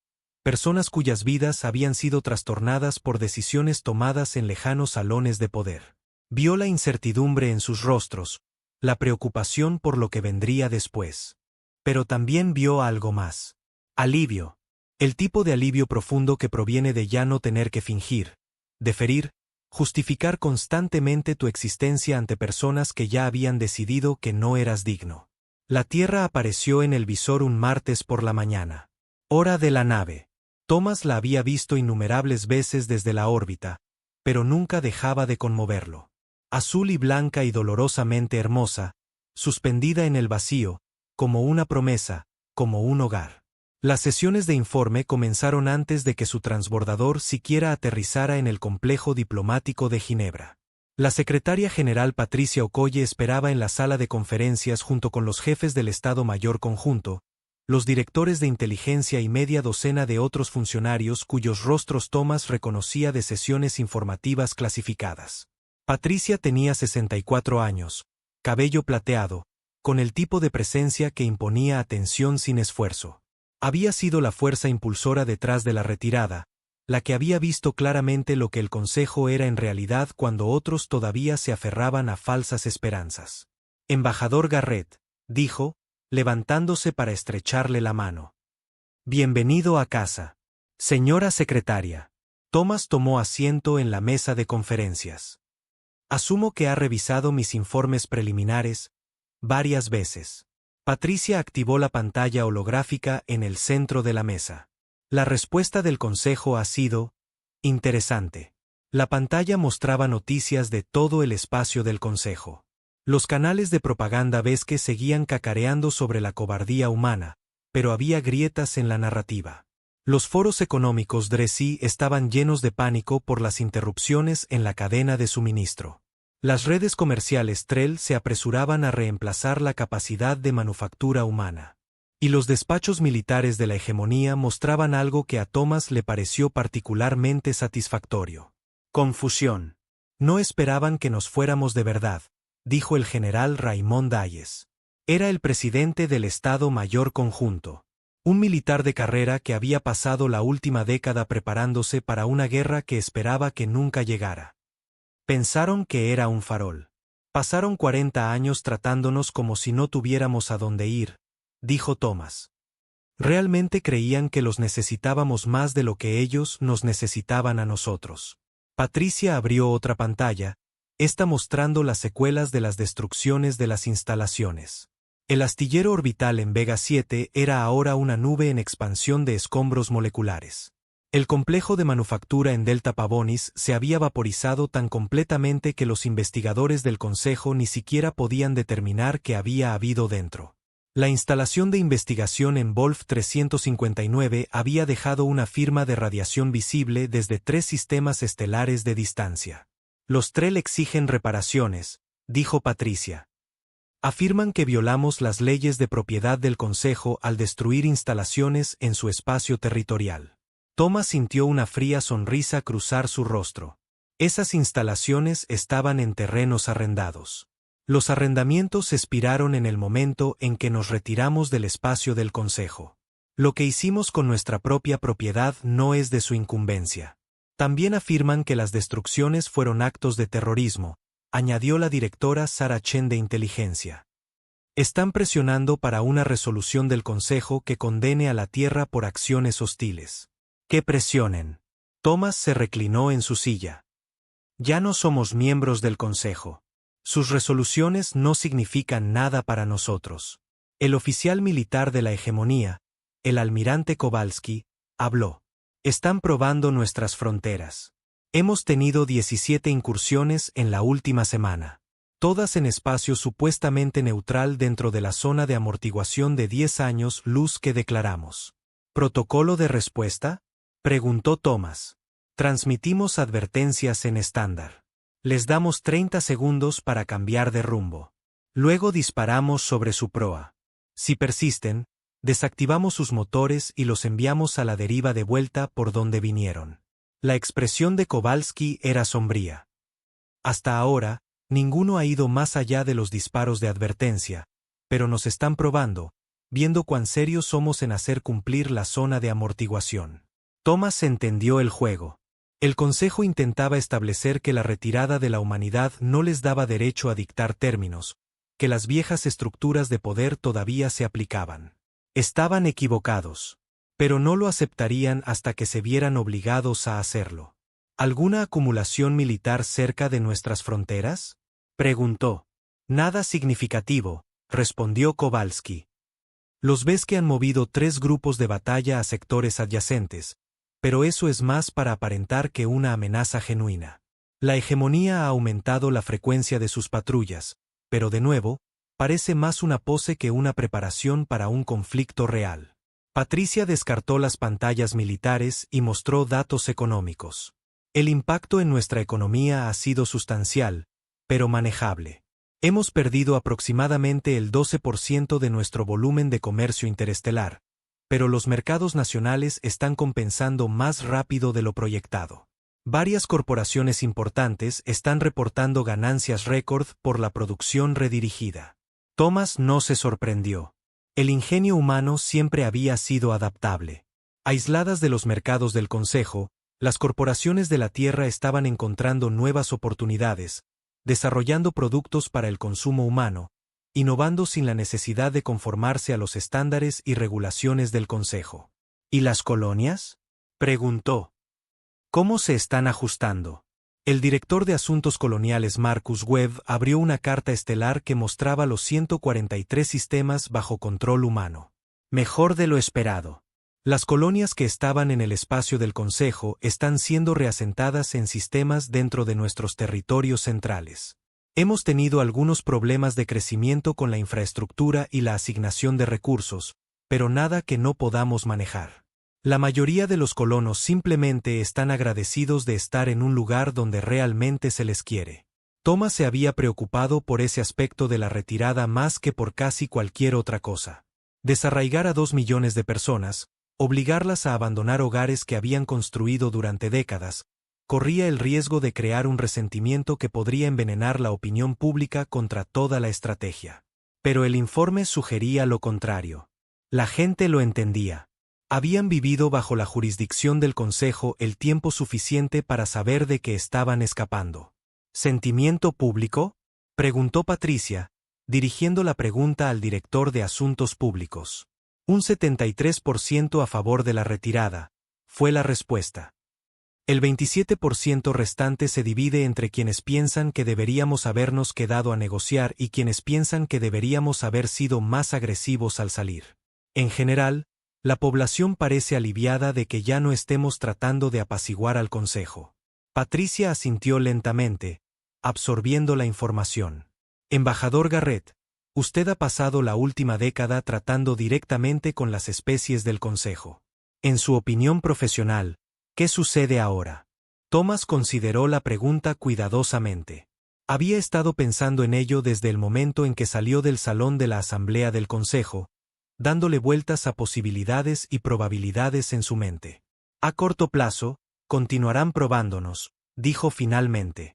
personas cuyas vidas habían sido trastornadas por decisiones tomadas en lejanos salones de poder. Vio la incertidumbre en sus rostros, la preocupación por lo que vendría después. Pero también vio algo más. Alivio. El tipo de alivio profundo que proviene de ya no tener que fingir, deferir, justificar constantemente tu existencia ante personas que ya habían decidido que no eras digno. La Tierra apareció en el visor un martes por la mañana. Hora de la nave. Thomas la había visto innumerables veces desde la órbita, pero nunca dejaba de conmoverlo. Azul y blanca y dolorosamente hermosa, suspendida en el vacío, como una promesa, como un hogar. Las sesiones de informe comenzaron antes de que su transbordador siquiera aterrizara en el complejo diplomático de Ginebra. La secretaria general Patricia Okoye esperaba en la sala de conferencias junto con los jefes del Estado Mayor Conjunto, los directores de inteligencia y media docena de otros funcionarios cuyos rostros Thomas reconocía de sesiones informativas clasificadas. Patricia tenía 64 años, cabello plateado, con el tipo de presencia que imponía atención sin esfuerzo. Había sido la fuerza impulsora detrás de la retirada, la que había visto claramente lo que el Consejo era en realidad cuando otros todavía se aferraban a falsas esperanzas. Embajador Garrett, dijo, levantándose para estrecharle la mano. Bienvenido a casa. Señora secretaria. Thomas tomó asiento en la mesa de conferencias. Asumo que ha revisado mis informes preliminares varias veces. Patricia activó la pantalla holográfica en el centro de la mesa. La respuesta del Consejo ha sido interesante. La pantalla mostraba noticias de todo el espacio del Consejo. Los canales de propaganda Vesque seguían cacareando sobre la cobardía humana, pero había grietas en la narrativa. Los foros económicos Dresí estaban llenos de pánico por las interrupciones en la cadena de suministro. Las redes comerciales Trell se apresuraban a reemplazar la capacidad de manufactura humana. Y los despachos militares de la hegemonía mostraban algo que a Thomas le pareció particularmente satisfactorio. Confusión. No esperaban que nos fuéramos de verdad, dijo el general Raymond Dayes. Era el presidente del Estado Mayor Conjunto. Un militar de carrera que había pasado la última década preparándose para una guerra que esperaba que nunca llegara. Pensaron que era un farol. Pasaron 40 años tratándonos como si no tuviéramos a dónde ir, dijo Thomas. Realmente creían que los necesitábamos más de lo que ellos nos necesitaban a nosotros. Patricia abrió otra pantalla, esta mostrando las secuelas de las destrucciones de las instalaciones. El astillero orbital en Vega 7 era ahora una nube en expansión de escombros moleculares. El complejo de manufactura en Delta Pavonis se había vaporizado tan completamente que los investigadores del Consejo ni siquiera podían determinar qué había habido dentro. La instalación de investigación en Wolf 359 había dejado una firma de radiación visible desde 3 sistemas estelares de distancia. Los Trell exigen reparaciones, dijo Patricia. Afirman que violamos las leyes de propiedad del Consejo al destruir instalaciones en su espacio territorial. Thomas sintió una fría sonrisa cruzar su rostro. Esas instalaciones estaban en terrenos arrendados. Los arrendamientos expiraron en el momento en que nos retiramos del espacio del Consejo. Lo que hicimos con nuestra propia propiedad no es de su incumbencia. También afirman que las destrucciones fueron actos de terrorismo, añadió la directora Sarah Chen de Inteligencia. Están presionando para una resolución del Consejo que condene a la Tierra por acciones hostiles. ¡Que presionen! Thomas se reclinó en su silla. Ya no somos miembros del Consejo. Sus resoluciones no significan nada para nosotros. El oficial militar de la hegemonía, el almirante Kowalski, habló. Están probando nuestras fronteras. Hemos tenido 17 incursiones en la última semana. Todas en espacio supuestamente neutral dentro de la zona de amortiguación de 10 años luz que declaramos. ¿Protocolo de respuesta?, preguntó Thomas. Transmitimos advertencias en estándar. Les damos 30 segundos para cambiar de rumbo. Luego disparamos sobre su proa. Si persisten, desactivamos sus motores y los enviamos a la deriva de vuelta por donde vinieron. La expresión de Kowalski era sombría. Hasta ahora, ninguno ha ido más allá de los disparos de advertencia, pero nos están probando, viendo cuán serios somos en hacer cumplir la zona de amortiguación. Thomas entendió el juego. El Consejo intentaba establecer que la retirada de la humanidad no les daba derecho a dictar términos, que las viejas estructuras de poder todavía se aplicaban. Estaban equivocados, pero no lo aceptarían hasta que se vieran obligados a hacerlo. ¿Alguna acumulación militar cerca de nuestras fronteras?, preguntó. Nada significativo, respondió Kowalski. Los ves que han movido 3 grupos de batalla a sectores adyacentes, pero eso es más para aparentar que una amenaza genuina. La hegemonía ha aumentado la frecuencia de sus patrullas, pero de nuevo, parece más una pose que una preparación para un conflicto real. Patricia descartó las pantallas militares y mostró datos económicos. El impacto en nuestra economía ha sido sustancial, pero manejable. Hemos perdido aproximadamente el 12% de nuestro volumen de comercio interestelar, pero los mercados nacionales están compensando más rápido de lo proyectado. Varias corporaciones importantes están reportando ganancias récord por la producción redirigida. Thomas no se sorprendió. El ingenio humano siempre había sido adaptable. Aisladas de los mercados del Consejo, las corporaciones de la Tierra estaban encontrando nuevas oportunidades, desarrollando productos para el consumo humano, innovando sin la necesidad de conformarse a los estándares y regulaciones del Consejo. ¿Y las colonias?, preguntó. ¿Cómo se están ajustando? El director de Asuntos Coloniales Marcus Webb abrió una carta estelar que mostraba los 143 sistemas bajo control humano. Mejor de lo esperado. Las colonias que estaban en el espacio del Consejo están siendo reasentadas en sistemas dentro de nuestros territorios centrales. Hemos tenido algunos problemas de crecimiento con la infraestructura y la asignación de recursos, pero nada que no podamos manejar. La mayoría de los colonos simplemente están agradecidos de estar en un lugar donde realmente se les quiere. Thomas se había preocupado por ese aspecto de la retirada más que por casi cualquier otra cosa. Desarraigar a 2 millones de personas, obligarlas a abandonar hogares que habían construido durante décadas, corría el riesgo de crear un resentimiento que podría envenenar la opinión pública contra toda la estrategia. Pero el informe sugería lo contrario. La gente lo entendía. Habían vivido bajo la jurisdicción del Consejo el tiempo suficiente para saber de qué estaban escapando. ¿Sentimiento público?, preguntó Patricia, dirigiendo la pregunta al director de Asuntos Públicos. Un 73% a favor de la retirada, fue la respuesta. El 27% restante se divide entre quienes piensan que deberíamos habernos quedado a negociar y quienes piensan que deberíamos haber sido más agresivos al salir. En general, la población parece aliviada de que ya no estemos tratando de apaciguar al Consejo. Patricia asintió lentamente, absorbiendo la información. Embajador Garrett, usted ha pasado la última década tratando directamente con las especies del Consejo. En su opinión profesional, ¿qué sucede ahora? Thomas consideró la pregunta cuidadosamente. Había estado pensando en ello desde el momento en que salió del salón de la Asamblea del Consejo, dándole vueltas a posibilidades y probabilidades en su mente. A corto plazo, continuarán probándonos, dijo finalmente.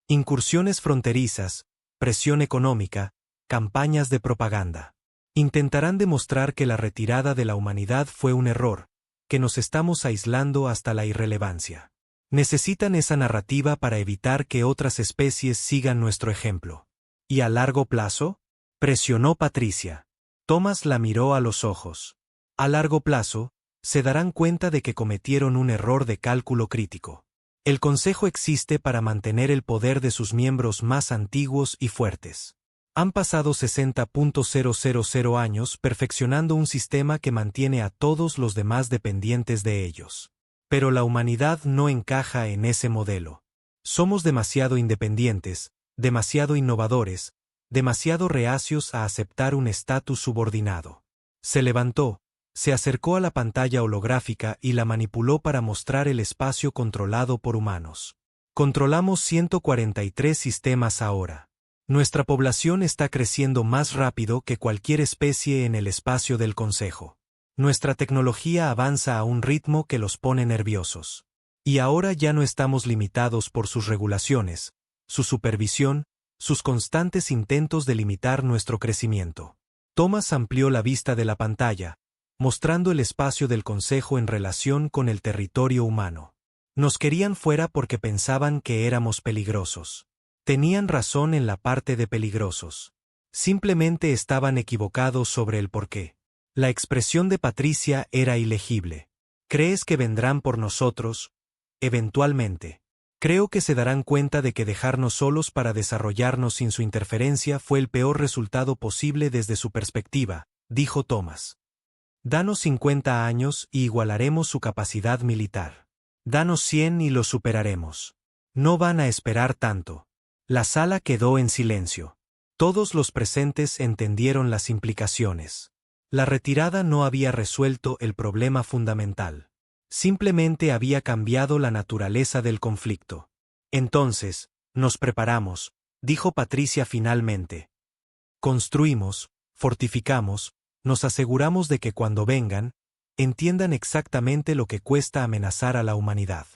Incursiones fronterizas, presión económica, campañas de propaganda. Intentarán demostrar que la retirada de la humanidad fue un error, que nos estamos aislando hasta la irrelevancia. Necesitan esa narrativa para evitar que otras especies sigan nuestro ejemplo. ¿Y a largo plazo?, presionó Patricia. Thomas la miró a los ojos. A largo plazo, se darán cuenta de que cometieron un error de cálculo crítico. El Consejo existe para mantener el poder de sus miembros más antiguos y fuertes. Han pasado 60.000 años perfeccionando un sistema que mantiene a todos los demás dependientes de ellos. Pero la humanidad no encaja en ese modelo. Somos demasiado independientes, demasiado innovadores, demasiado reacios a aceptar un estatus subordinado. Se levantó, se acercó a la pantalla holográfica y la manipuló para mostrar el espacio controlado por humanos. Controlamos 143 sistemas ahora. Nuestra población está creciendo más rápido que cualquier especie en el espacio del Consejo. Nuestra tecnología avanza a un ritmo que los pone nerviosos. Y ahora ya no estamos limitados por sus regulaciones, su supervisión, sus constantes intentos de limitar nuestro crecimiento. Thomas amplió la vista de la pantalla, mostrando el espacio del Consejo en relación con el territorio humano. Nos querían fuera porque pensaban que éramos peligrosos. Tenían razón en la parte de peligrosos. Simplemente estaban equivocados sobre el porqué. La expresión de Patricia era ilegible. ¿Crees que vendrán por nosotros? Eventualmente. Creo que se darán cuenta de que dejarnos solos para desarrollarnos sin su interferencia fue el peor resultado posible desde su perspectiva, dijo Thomas. Danos 50 años y igualaremos su capacidad militar. Danos 100 y lo superaremos. No van a esperar tanto. La sala quedó en silencio. Todos los presentes entendieron las implicaciones. La retirada no había resuelto el problema fundamental. Simplemente había cambiado la naturaleza del conflicto. Entonces, nos preparamos, dijo Patricia finalmente. Construimos, fortificamos, nos aseguramos de que cuando vengan, entiendan exactamente lo que cuesta amenazar a la humanidad.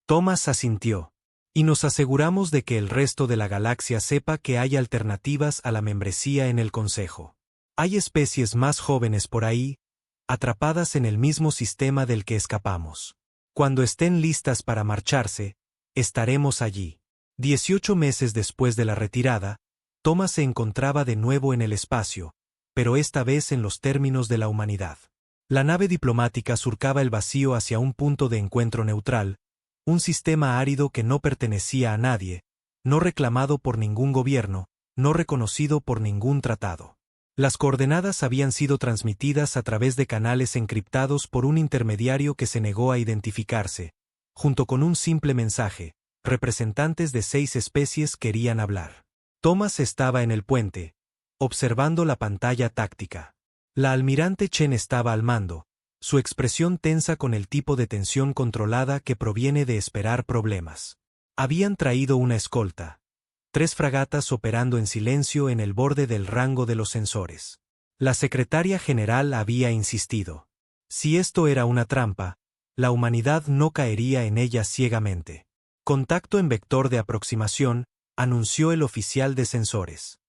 Thomas asintió. Y nos aseguramos de que el resto de la galaxia sepa que hay alternativas a la membresía en el Consejo. Hay especies más jóvenes por ahí, atrapadas en el mismo sistema del que escapamos. Cuando estén listas para marcharse, estaremos allí. 18 meses después de la retirada, Thomas se encontraba de nuevo en el espacio, pero esta vez en los términos de la humanidad. La nave diplomática surcaba el vacío hacia un punto de encuentro neutral, un sistema árido que no pertenecía a nadie, no reclamado por ningún gobierno, no reconocido por ningún tratado. Las coordenadas habían sido transmitidas a través de canales encriptados por un intermediario que se negó a identificarse. Junto con un simple mensaje, representantes de 6 especies querían hablar. Thomas estaba en el puente, observando la pantalla táctica. La almirante Chen estaba al mando, su expresión tensa con el tipo de tensión controlada que proviene de esperar problemas. Habían traído una escolta. 3 fragatas operando en silencio en el borde del rango de los sensores. La secretaria general había insistido. Si esto era una trampa, la humanidad no caería en ella ciegamente. Contacto en vector de aproximación, anunció el oficial de sensores.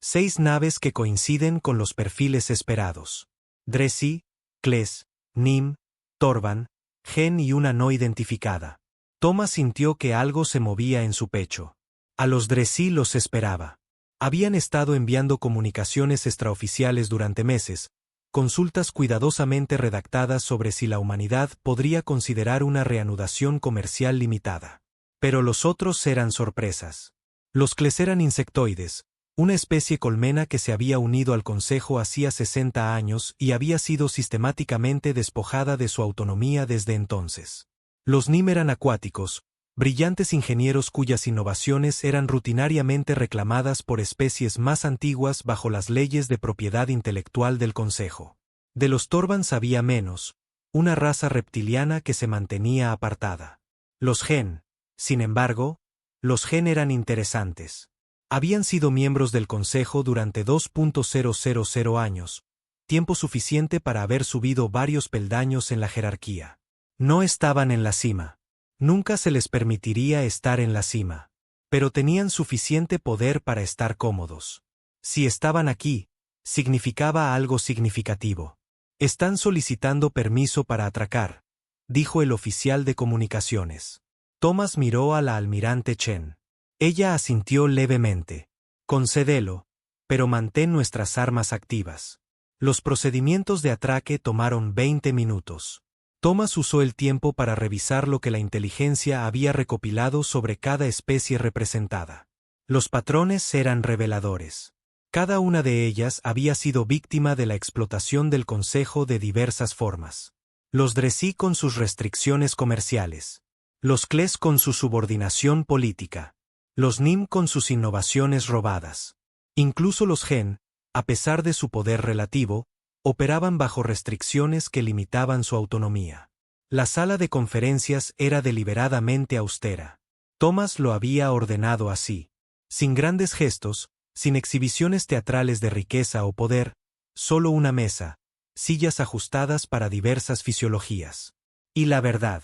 6 naves que coinciden con los perfiles esperados. Dressy, Kles, Nim, Torban, Gen y una no identificada. Thomas sintió que algo se movía en su pecho. A los Dressy los esperaba. Habían estado enviando comunicaciones extraoficiales durante meses, consultas cuidadosamente redactadas sobre si la humanidad podría considerar una reanudación comercial limitada. Pero los otros eran sorpresas. Los Kles eran insectoides, una especie colmena que se había unido al Consejo hacía 60 años y había sido sistemáticamente despojada de su autonomía desde entonces. Los Nim eran acuáticos, brillantes ingenieros cuyas innovaciones eran rutinariamente reclamadas por especies más antiguas bajo las leyes de propiedad intelectual del Consejo. De los Torban sabía menos, una raza reptiliana que se mantenía apartada. Los Gen, sin embargo, los Gen eran interesantes. Habían sido miembros del Consejo durante 2.000 años, tiempo suficiente para haber subido varios peldaños en la jerarquía. No estaban en la cima. Nunca se les permitiría estar en la cima. Pero tenían suficiente poder para estar cómodos. Si estaban aquí, significaba algo significativo. Están solicitando permiso para atracar, dijo el oficial de comunicaciones. Thomas miró a la almirante Chen. Ella asintió levemente. Concédelo, pero mantén nuestras armas activas. Los procedimientos de atraque tomaron 20 minutos. Thomas usó el tiempo para revisar lo que la inteligencia había recopilado sobre cada especie representada. Los patrones eran reveladores. Cada una de ellas había sido víctima de la explotación del Consejo de diversas formas. Los Dressy con sus restricciones comerciales. Los Kles con su subordinación política. Los Nim con sus innovaciones robadas. Incluso los Gen, a pesar de su poder relativo, operaban bajo restricciones que limitaban su autonomía. La sala de conferencias era deliberadamente austera. Thomas lo había ordenado así. Sin grandes gestos, sin exhibiciones teatrales de riqueza o poder, solo una mesa, sillas ajustadas para diversas fisiologías. Y la verdad.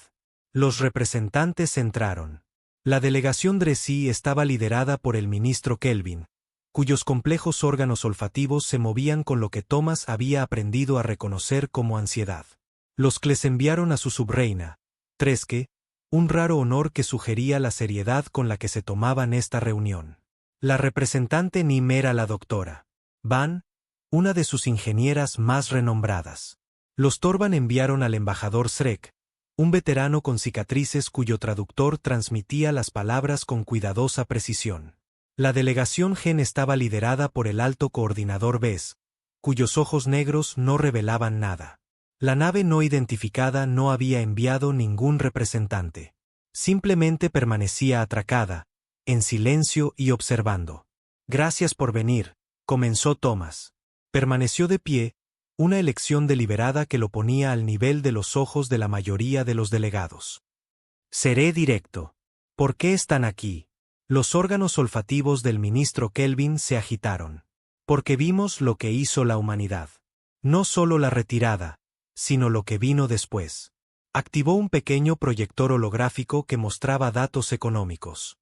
Los representantes entraron. La delegación Dressy estaba liderada por el ministro Kelvin, cuyos complejos órganos olfativos se movían con lo que Thomas había aprendido a reconocer como ansiedad. Los Kles enviaron a su subreina, Treske, un raro honor que sugería la seriedad con la que se tomaban esta reunión. La representante Nim era la doctora Van, una de sus ingenieras más renombradas. Los Torban enviaron al embajador Srek, un veterano con cicatrices cuyo traductor transmitía las palabras con cuidadosa precisión. La delegación Gen estaba liderada por el alto coordinador Bess, cuyos ojos negros no revelaban nada. La nave no identificada no había enviado ningún representante. Simplemente permanecía atracada, en silencio y observando. «Gracias por venir», comenzó Thomas. Permaneció de pie, una elección deliberada que lo ponía al nivel de los ojos de la mayoría de los delegados. «Seré directo. ¿Por qué están aquí?» Los órganos olfativos del ministro Kelvin se agitaron. Porque vimos lo que hizo la humanidad. No solo la retirada, sino lo que vino después. Activó un pequeño proyector holográfico que mostraba datos económicos.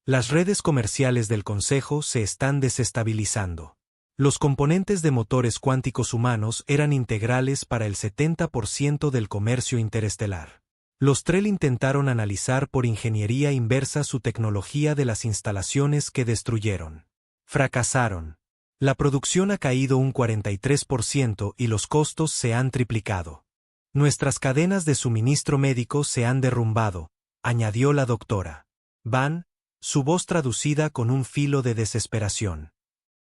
Las redes comerciales del Consejo se están desestabilizando. Los componentes de motores cuánticos humanos eran integrales para el 70% del comercio interestelar. Los Trell intentaron analizar por ingeniería inversa su tecnología de las instalaciones que destruyeron. Fracasaron. La producción ha caído un 43% y los costos se han triplicado. Nuestras cadenas de suministro médico se han derrumbado, añadió la doctora Van, su voz traducida con un filo de desesperación.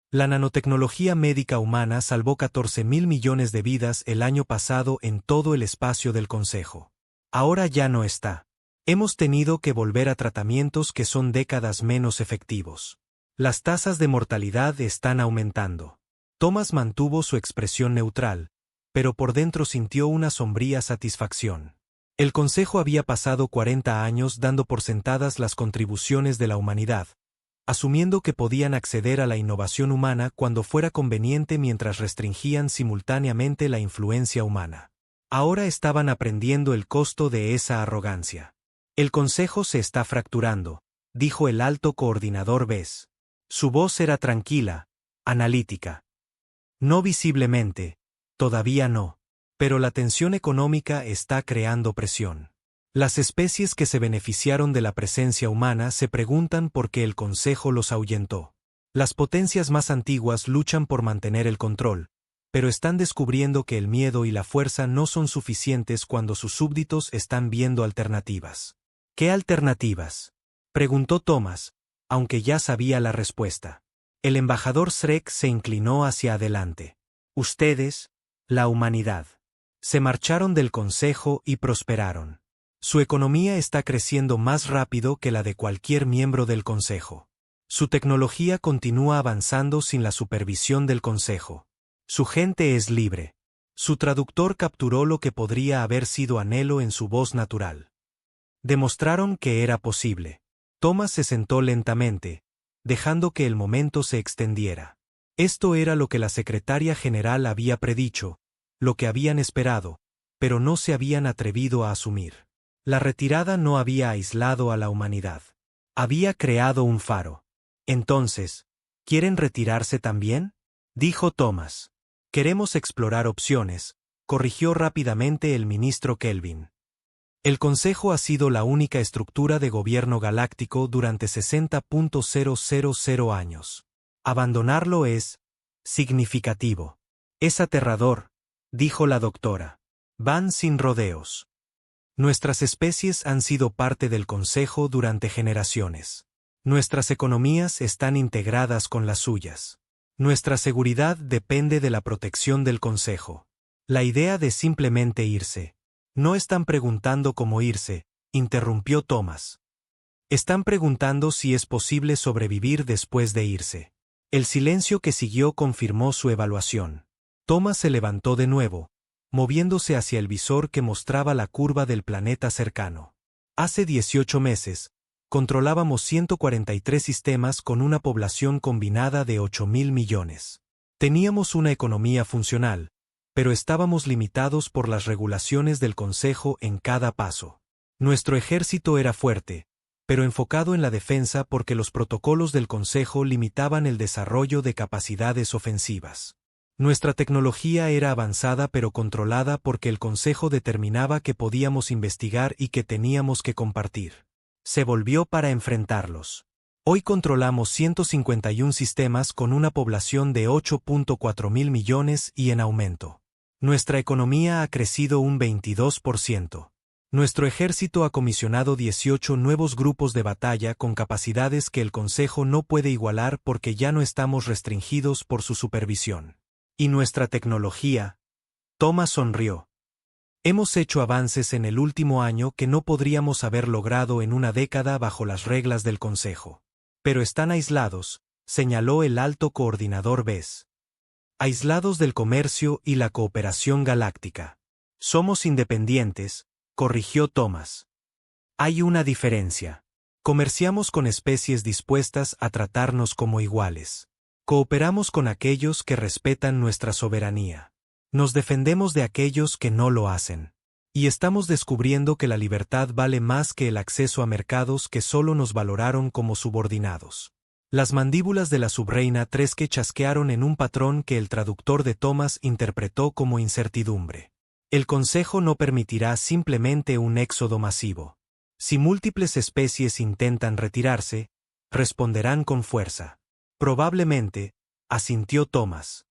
La nanotecnología médica humana salvó 14.000 millones de vidas el año pasado en todo el espacio del Consejo. Ahora ya no está. Hemos tenido que volver a tratamientos que son décadas menos efectivos. Las tasas de mortalidad están aumentando. Thomas mantuvo su expresión neutral, pero por dentro sintió una sombría satisfacción. El Consejo había pasado 40 años dando por sentadas las contribuciones de la humanidad, asumiendo que podían acceder a la innovación humana cuando fuera conveniente mientras restringían simultáneamente la influencia humana. Ahora estaban aprendiendo el costo de esa arrogancia. El Consejo se está fracturando, dijo el alto coordinador Bess. Su voz era tranquila, analítica. No visiblemente, todavía no, pero la tensión económica está creando presión. Las especies que se beneficiaron de la presencia humana se preguntan por qué el Consejo los ahuyentó. Las potencias más antiguas luchan por mantener el control, pero están descubriendo que el miedo y la fuerza no son suficientes cuando sus súbditos están viendo alternativas. ¿Qué alternativas?, preguntó Thomas, aunque ya sabía la respuesta. El embajador Shrek se inclinó hacia adelante. Ustedes, la humanidad, se marcharon del Consejo y prosperaron. Su economía está creciendo más rápido que la de cualquier miembro del Consejo. Su tecnología continúa avanzando sin la supervisión del Consejo. Su gente es libre. Su traductor capturó lo que podría haber sido anhelo en su voz natural. Demostraron que era posible. Thomas se sentó lentamente, dejando que el momento se extendiera. Esto era lo que la secretaria general había predicho, lo que habían esperado, pero no se habían atrevido a asumir. La retirada no había aislado a la humanidad. Había creado un faro. Entonces, ¿quieren retirarse también?, dijo Thomas. Queremos explorar opciones, corrigió rápidamente el ministro Kelvin. El Consejo ha sido la única estructura de gobierno galáctico durante 60.000 años. Abandonarlo es significativo. Es aterrador, dijo la doctora Van sin rodeos. Nuestras especies han sido parte del Consejo durante generaciones. Nuestras economías están integradas con las suyas. Nuestra seguridad depende de la protección del Consejo. La idea de simplemente irse. No están preguntando cómo irse, interrumpió Thomas. Están preguntando si es posible sobrevivir después de irse. El silencio que siguió confirmó su evaluación. Thomas se levantó de nuevo, moviéndose hacia el visor que mostraba la curva del planeta cercano. Hace 18 meses, controlábamos 143 sistemas con una población combinada de 8.000 millones. Teníamos una economía funcional, pero estábamos limitados por las regulaciones del Consejo en cada paso. Nuestro ejército era fuerte, pero enfocado en la defensa porque los protocolos del Consejo limitaban el desarrollo de capacidades ofensivas. Nuestra tecnología era avanzada pero controlada porque el Consejo determinaba que podíamos investigar y que teníamos que compartir. Se volvió para enfrentarlos. Hoy controlamos 151 sistemas con una población de 8.4 mil millones y en aumento. Nuestra economía ha crecido un 22%. Nuestro ejército ha comisionado 18 nuevos grupos de batalla con capacidades que el Consejo no puede igualar porque ya no estamos restringidos por su supervisión. ¿Y nuestra tecnología? Thomas sonrió. Hemos hecho avances en el último año que no podríamos haber logrado en una década bajo las reglas del Consejo. Pero están aislados, señaló el alto coordinador Bess. Aislados del comercio y la cooperación galáctica. Somos independientes, corrigió Thomas. Hay una diferencia. Comerciamos con especies dispuestas a tratarnos como iguales. Cooperamos con aquellos que respetan nuestra soberanía. Nos defendemos de aquellos que no lo hacen. Y estamos descubriendo que la libertad vale más que el acceso a mercados que solo nos valoraron como subordinados. Las mandíbulas de la subreina Tresque chasquearon en un patrón que el traductor de Thomas interpretó como incertidumbre. El Consejo no permitirá simplemente un éxodo masivo. Si múltiples especies intentan retirarse, responderán con fuerza. Probablemente, asintió Thomas.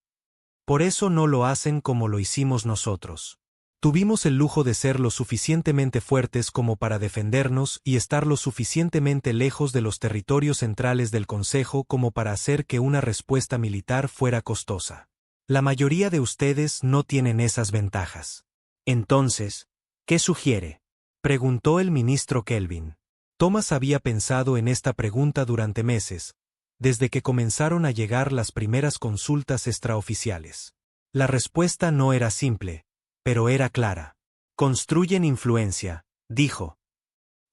Por eso no lo hacen como lo hicimos nosotros. Tuvimos el lujo de ser lo suficientemente fuertes como para defendernos y estar lo suficientemente lejos de los territorios centrales del Consejo como para hacer que una respuesta militar fuera costosa. La mayoría de ustedes no tienen esas ventajas. Entonces, ¿qué sugiere?, preguntó el ministro Kelvin. Thomas había pensado en esta pregunta durante meses, desde que comenzaron a llegar las primeras consultas extraoficiales. La respuesta no era simple, pero era clara. Construyen influencia, dijo.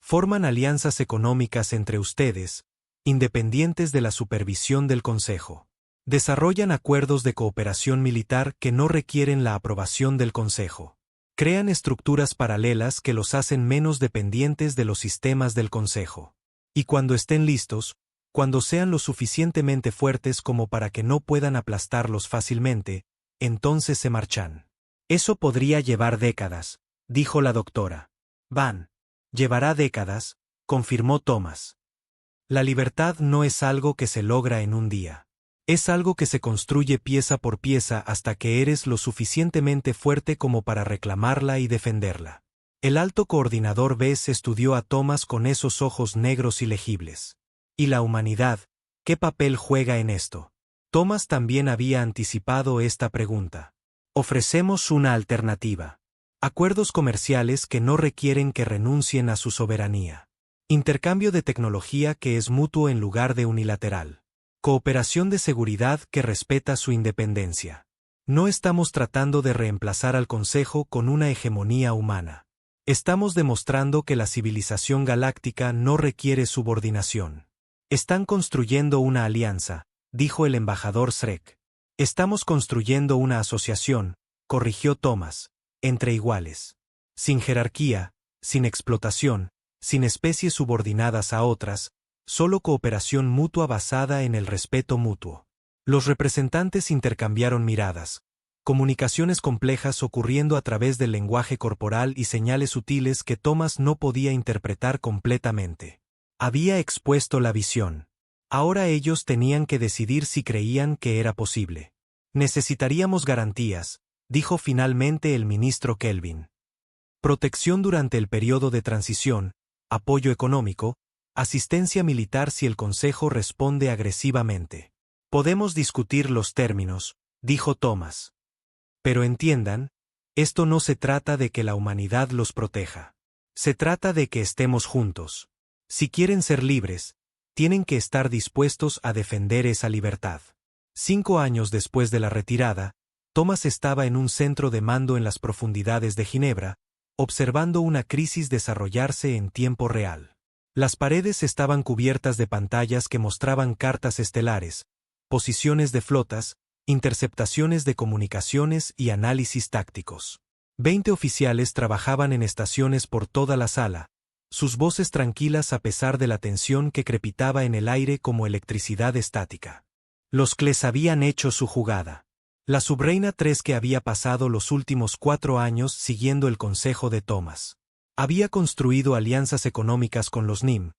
Forman alianzas económicas entre ustedes, independientes de la supervisión del Consejo. Desarrollan acuerdos de cooperación militar que no requieren la aprobación del Consejo. Crean estructuras paralelas que los hacen menos dependientes de los sistemas del Consejo. Y cuando estén listos, cuando sean lo suficientemente fuertes como para que no puedan aplastarlos fácilmente, entonces se marchan. Eso podría llevar décadas, dijo la doctora. Llevará décadas, confirmó Thomas. La libertad no es algo que se logra en un día. Es algo que se construye pieza por pieza hasta que eres lo suficientemente fuerte como para reclamarla y defenderla. El alto coordinador Bess estudió a Thomas con esos ojos negros ilegibles. ¿Y la humanidad, qué papel juega en esto? Thomas también había anticipado esta pregunta. Ofrecemos una alternativa. Acuerdos comerciales que no requieren que renuncien a su soberanía. Intercambio de tecnología que es mutuo en lugar de unilateral. Cooperación de seguridad que respeta su independencia. No estamos tratando de reemplazar al Consejo con una hegemonía humana. Estamos demostrando que la civilización galáctica no requiere subordinación. Están construyendo una alianza, dijo el embajador Shrek. Estamos construyendo una asociación, corrigió Thomas, entre iguales. Sin jerarquía, sin explotación, sin especies subordinadas a otras, solo cooperación mutua basada en el respeto mutuo. Los representantes intercambiaron miradas, comunicaciones complejas ocurriendo a través del lenguaje corporal y señales sutiles que Thomas no podía interpretar completamente. Había expuesto la visión. Ahora ellos tenían que decidir si creían que era posible. Necesitaríamos garantías, dijo finalmente el ministro Kelvin. Protección durante el periodo de transición, apoyo económico, asistencia militar si el Consejo responde agresivamente. Podemos discutir los términos, dijo Thomas. Pero entiendan, esto no se trata de que la humanidad los proteja. Se trata de que estemos juntos. Si quieren ser libres, tienen que estar dispuestos a defender esa libertad. 5 años después de la retirada, Thomas estaba en un centro de mando en las profundidades de Ginebra, observando una crisis desarrollarse en tiempo real. Las paredes estaban cubiertas de pantallas que mostraban cartas estelares, posiciones de flotas, interceptaciones de comunicaciones y análisis tácticos. 20 oficiales trabajaban en estaciones por toda la sala, sus voces tranquilas a pesar de la tensión que crepitaba en el aire como electricidad estática. Los Kles habían hecho su jugada. La subreina Tresque había pasado los últimos 4 años siguiendo el consejo de Thomas. Había construido alianzas económicas con los Nim,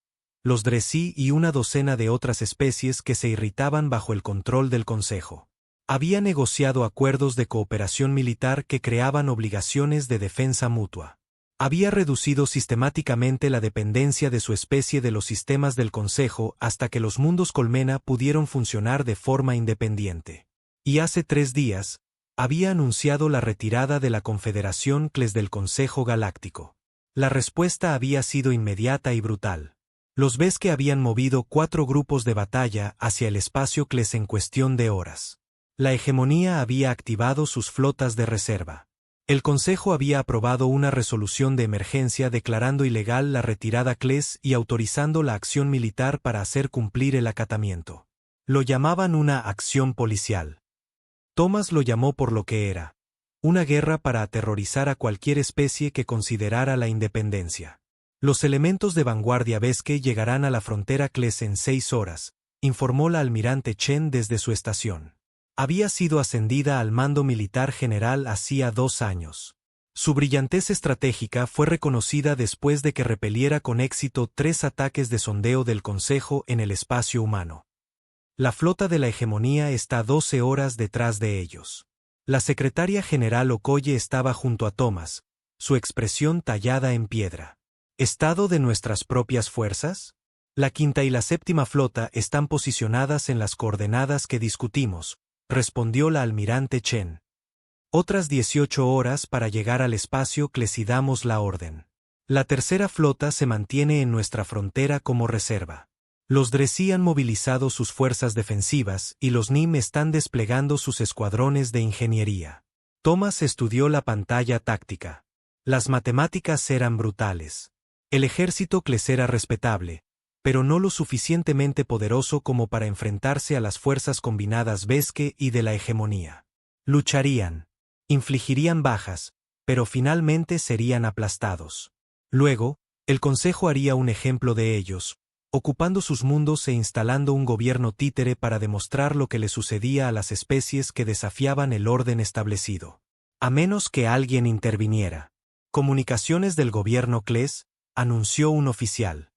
los Dresí y una docena de otras especies que se irritaban bajo el control del Consejo. Había negociado acuerdos de cooperación militar que creaban obligaciones de defensa mutua. Había reducido sistemáticamente la dependencia de su especie de los sistemas del Consejo hasta que los mundos colmena pudieron funcionar de forma independiente. Y hace 3 días, había anunciado la retirada de la Confederación Kles del Consejo Galáctico. La respuesta había sido inmediata y brutal. Los Beskee habían movido 4 grupos de batalla hacia el espacio Kles en cuestión de horas. La hegemonía había activado sus flotas de reserva. El Consejo había aprobado una resolución de emergencia declarando ilegal la retirada Kles y autorizando la acción militar para hacer cumplir el acatamiento. Lo llamaban una acción policial. Thomas lo llamó por lo que era: una guerra para aterrorizar a cualquier especie que considerara la independencia. Los elementos de vanguardia Beskee llegarán a la frontera Kles en 6 horas, informó la almirante Chen desde su estación. Había sido ascendida al mando militar general hacía 2 años. Su brillantez estratégica fue reconocida después de que repeliera con éxito 3 ataques de sondeo del Consejo en el espacio humano. La flota de la hegemonía está 12 horas detrás de ellos. La secretaria general Okoye estaba junto a Thomas, su expresión tallada en piedra. ¿Estado de nuestras propias fuerzas? La quinta y la séptima flota están posicionadas en las coordenadas que discutimos, respondió la almirante Chen. Otras 18 horas para llegar al espacio Kles y damos la orden. La tercera flota se mantiene en nuestra frontera como reserva. Los Dresí han movilizado sus fuerzas defensivas y los Nim están desplegando sus escuadrones de ingeniería. Thomas estudió la pantalla táctica. Las matemáticas eran brutales. El ejército Kles era respetable, pero no lo suficientemente poderoso como para enfrentarse a las fuerzas combinadas Beskee y de la hegemonía. Lucharían, infligirían bajas, pero finalmente serían aplastados. Luego, el Consejo haría un ejemplo de ellos, ocupando sus mundos e instalando un gobierno títere para demostrar lo que le sucedía a las especies que desafiaban el orden establecido. A menos que alguien interviniera. Comunicaciones del gobierno Kles, anunció un oficial.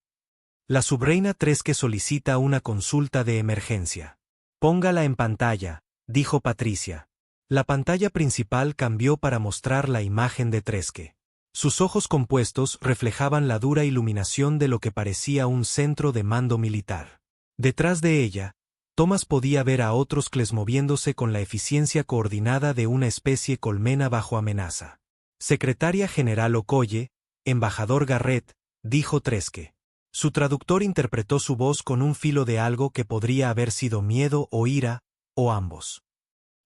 La subreina Treske solicita una consulta de emergencia. Póngala en pantalla, dijo Patricia. La pantalla principal cambió para mostrar la imagen de Treske. Sus ojos compuestos reflejaban la dura iluminación de lo que parecía un centro de mando militar. Detrás de ella, Thomas podía ver a otros Kles moviéndose con la eficiencia coordinada de una especie colmena bajo amenaza. Secretaria General Okoye, embajador Garrett, dijo Treske. Su traductor interpretó su voz con un filo de algo que podría haber sido miedo o ira, o ambos.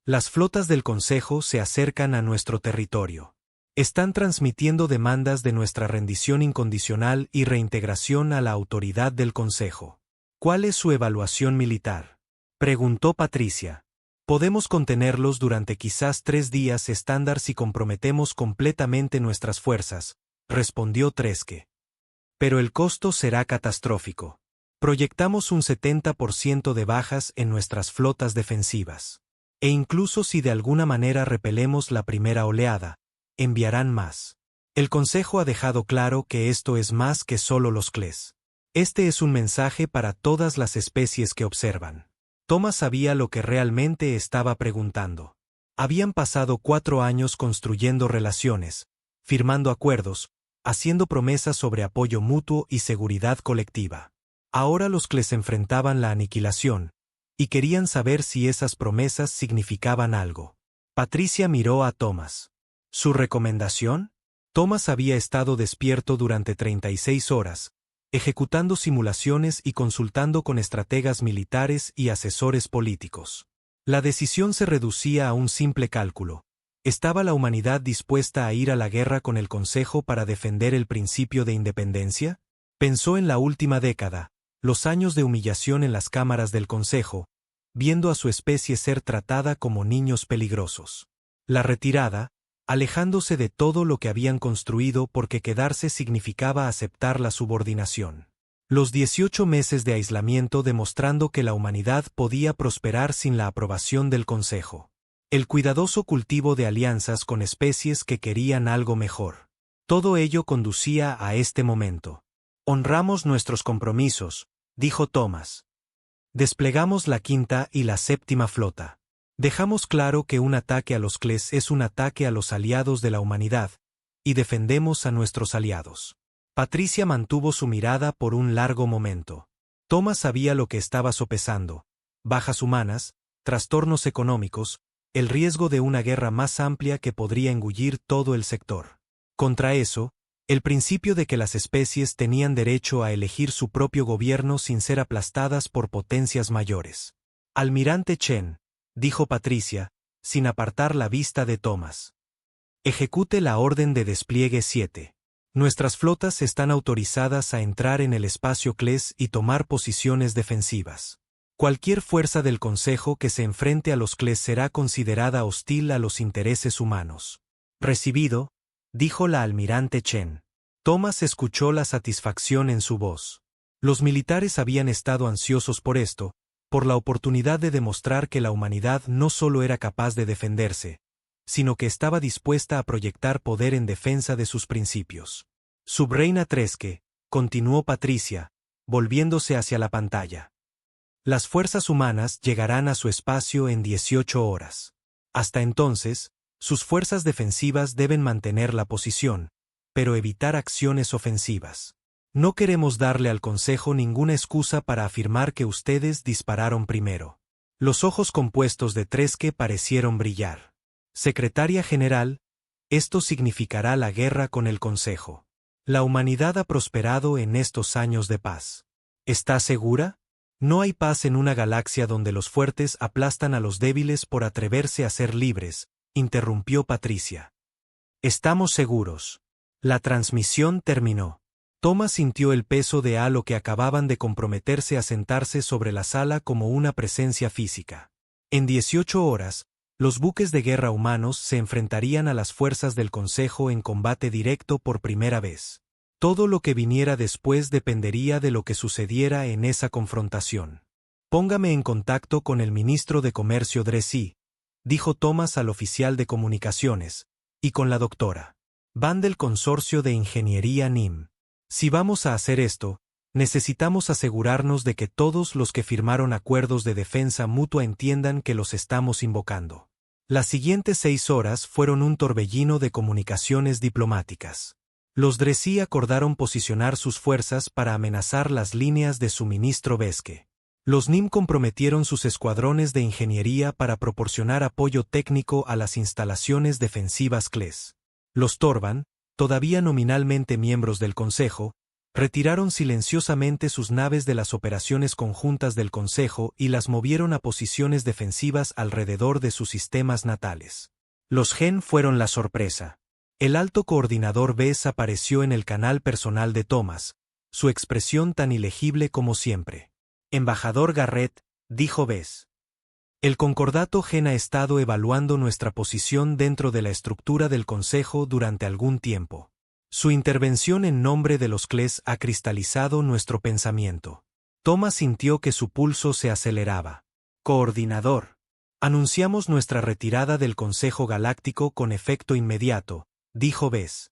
Las flotas del Consejo se acercan a nuestro territorio. Están transmitiendo demandas de nuestra rendición incondicional y reintegración a la autoridad del Consejo. ¿Cuál es su evaluación militar?, preguntó Patricia. Podemos contenerlos durante quizás 3 días estándar si comprometemos completamente nuestras fuerzas, respondió Treske. Pero el costo será catastrófico. Proyectamos un 70% de bajas en nuestras flotas defensivas. E incluso si de alguna manera repelemos la primera oleada, enviarán más. El Consejo ha dejado claro que esto es más que solo los Kles. Este es un mensaje para todas las especies que observan. Thomas sabía lo que realmente estaba preguntando. Habían pasado 4 años construyendo relaciones, firmando acuerdos, haciendo promesas sobre apoyo mutuo y seguridad colectiva. Ahora los Kles enfrentaban la aniquilación, y querían saber si esas promesas significaban algo. Patricia miró a Thomas. ¿Su recomendación? Thomas había estado despierto durante 36 horas, ejecutando simulaciones y consultando con estrategas militares y asesores políticos. La decisión se reducía a un simple cálculo. ¿Estaba la humanidad dispuesta a ir a la guerra con el Consejo para defender el principio de independencia? Pensó en la última década, los años de humillación en las cámaras del Consejo, viendo a su especie ser tratada como niños peligrosos. La retirada, alejándose de todo lo que habían construido porque quedarse significaba aceptar la subordinación. Los 18 meses de aislamiento demostrando que la humanidad podía prosperar sin la aprobación del Consejo. El cuidadoso cultivo de alianzas con especies que querían algo mejor. Todo ello conducía a este momento. Honramos nuestros compromisos, dijo Thomas. Desplegamos la quinta y la séptima flota. Dejamos claro que un ataque a los Kles es un ataque a los aliados de la humanidad, y defendemos a nuestros aliados. Patricia mantuvo su mirada por un largo momento. Thomas sabía lo que estaba sopesando: bajas humanas, trastornos económicos, el riesgo de una guerra más amplia que podría engullir todo el sector. Contra eso, el principio de que las especies tenían derecho a elegir su propio gobierno sin ser aplastadas por potencias mayores. Almirante Chen, dijo Patricia, sin apartar la vista de Thomas. Ejecute la orden de despliegue 7. Nuestras flotas están autorizadas a entrar en el espacio CLES y tomar posiciones defensivas. Cualquier fuerza del Consejo que se enfrente a los CLES será considerada hostil a los intereses humanos. Recibido, dijo la almirante Chen. Thomas escuchó la satisfacción en su voz. Los militares habían estado ansiosos por esto, por la oportunidad de demostrar que la humanidad no solo era capaz de defenderse, sino que estaba dispuesta a proyectar poder en defensa de sus principios. Subreina Treske, continuó Patricia, volviéndose hacia la pantalla. Las fuerzas humanas llegarán a su espacio en 18 horas. Hasta entonces, sus fuerzas defensivas deben mantener la posición, pero evitar acciones ofensivas. No queremos darle al Consejo ninguna excusa para afirmar que ustedes dispararon primero. Los ojos compuestos de Treske parecieron brillar. Secretaria General, esto significará la guerra con el Consejo. La humanidad ha prosperado en estos años de paz. ¿Está segura? No hay paz en una galaxia donde los fuertes aplastan a los débiles por atreverse a ser libres, interrumpió Patricia. Estamos seguros. La transmisión terminó. Thomas sintió el peso de Halo que acababan de comprometerse a sentarse sobre la sala como una presencia física. En 18 horas, los buques de guerra humanos se enfrentarían a las fuerzas del Consejo en combate directo por primera vez. Todo lo que viniera después dependería de lo que sucediera en esa confrontación. Póngame en contacto con el ministro de Comercio Dressi, dijo Thomas al oficial de comunicaciones, y con la doctora Van del consorcio de ingeniería NIM. Si vamos a hacer esto, necesitamos asegurarnos de que todos los que firmaron acuerdos de defensa mutua entiendan que los estamos invocando. Las siguientes 6 horas fueron un torbellino de comunicaciones diplomáticas. Los Dressi acordaron posicionar sus fuerzas para amenazar las líneas de suministro Beske. Los NIM comprometieron sus escuadrones de ingeniería para proporcionar apoyo técnico a las instalaciones defensivas CLES. Los Torban, todavía nominalmente miembros del Consejo, retiraron silenciosamente sus naves de las operaciones conjuntas del Consejo y las movieron a posiciones defensivas alrededor de sus sistemas natales. Los Gen fueron la sorpresa. El alto coordinador Bess apareció en el canal personal de Thomas, su expresión tan ilegible como siempre. Embajador Garrett, dijo Bess. El concordato Gen ha estado evaluando nuestra posición dentro de la estructura del Consejo durante algún tiempo. Su intervención en nombre de los CLES ha cristalizado nuestro pensamiento. Thomas sintió que su pulso se aceleraba. Coordinador. Anunciamos nuestra retirada del Consejo Galáctico con efecto inmediato, dijo Bess.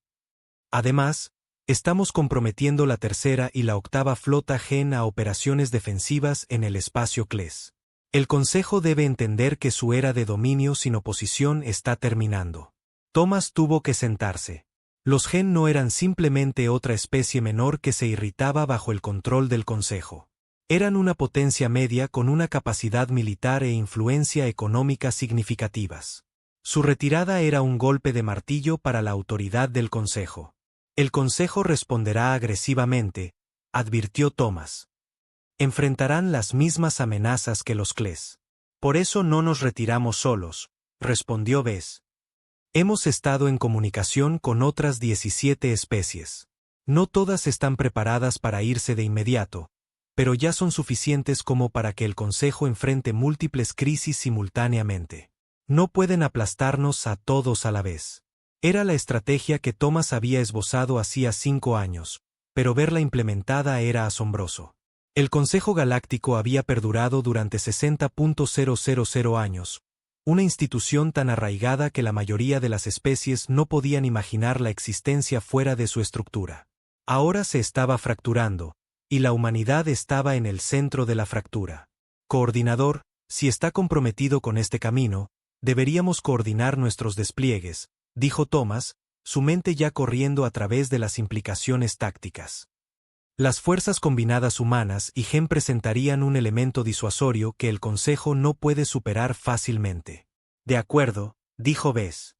Además, estamos comprometiendo la tercera y la octava flota Gen a operaciones defensivas en el espacio CLES. El Consejo debe entender que su era de dominio sin oposición está terminando. Thomas tuvo que sentarse. Los Gen no eran simplemente otra especie menor que se irritaba bajo el control del Consejo. Eran una potencia media con una capacidad militar e influencia económica significativas. Su retirada era un golpe de martillo para la autoridad del Consejo. El Consejo responderá agresivamente, advirtió Thomas. Enfrentarán las mismas amenazas que los CLES. Por eso no nos retiramos solos, respondió Bess. Hemos estado en comunicación con otras 17 especies. No todas están preparadas para irse de inmediato, pero ya son suficientes como para que el Consejo enfrente múltiples crisis simultáneamente. No pueden aplastarnos a todos a la vez. Era la estrategia que Thomas había esbozado hacía 5 años, pero verla implementada era asombroso. El Consejo Galáctico había perdurado durante 60.000 años, una institución tan arraigada que la mayoría de las especies no podían imaginar la existencia fuera de su estructura. Ahora se estaba fracturando, y la humanidad estaba en el centro de la fractura. Coordinador, si está comprometido con este camino, deberíamos coordinar nuestros despliegues, dijo Thomas, su mente ya corriendo a través de las implicaciones tácticas. Las fuerzas combinadas humanas y Gen presentarían un elemento disuasorio que el Consejo no puede superar fácilmente. De acuerdo, dijo Bess.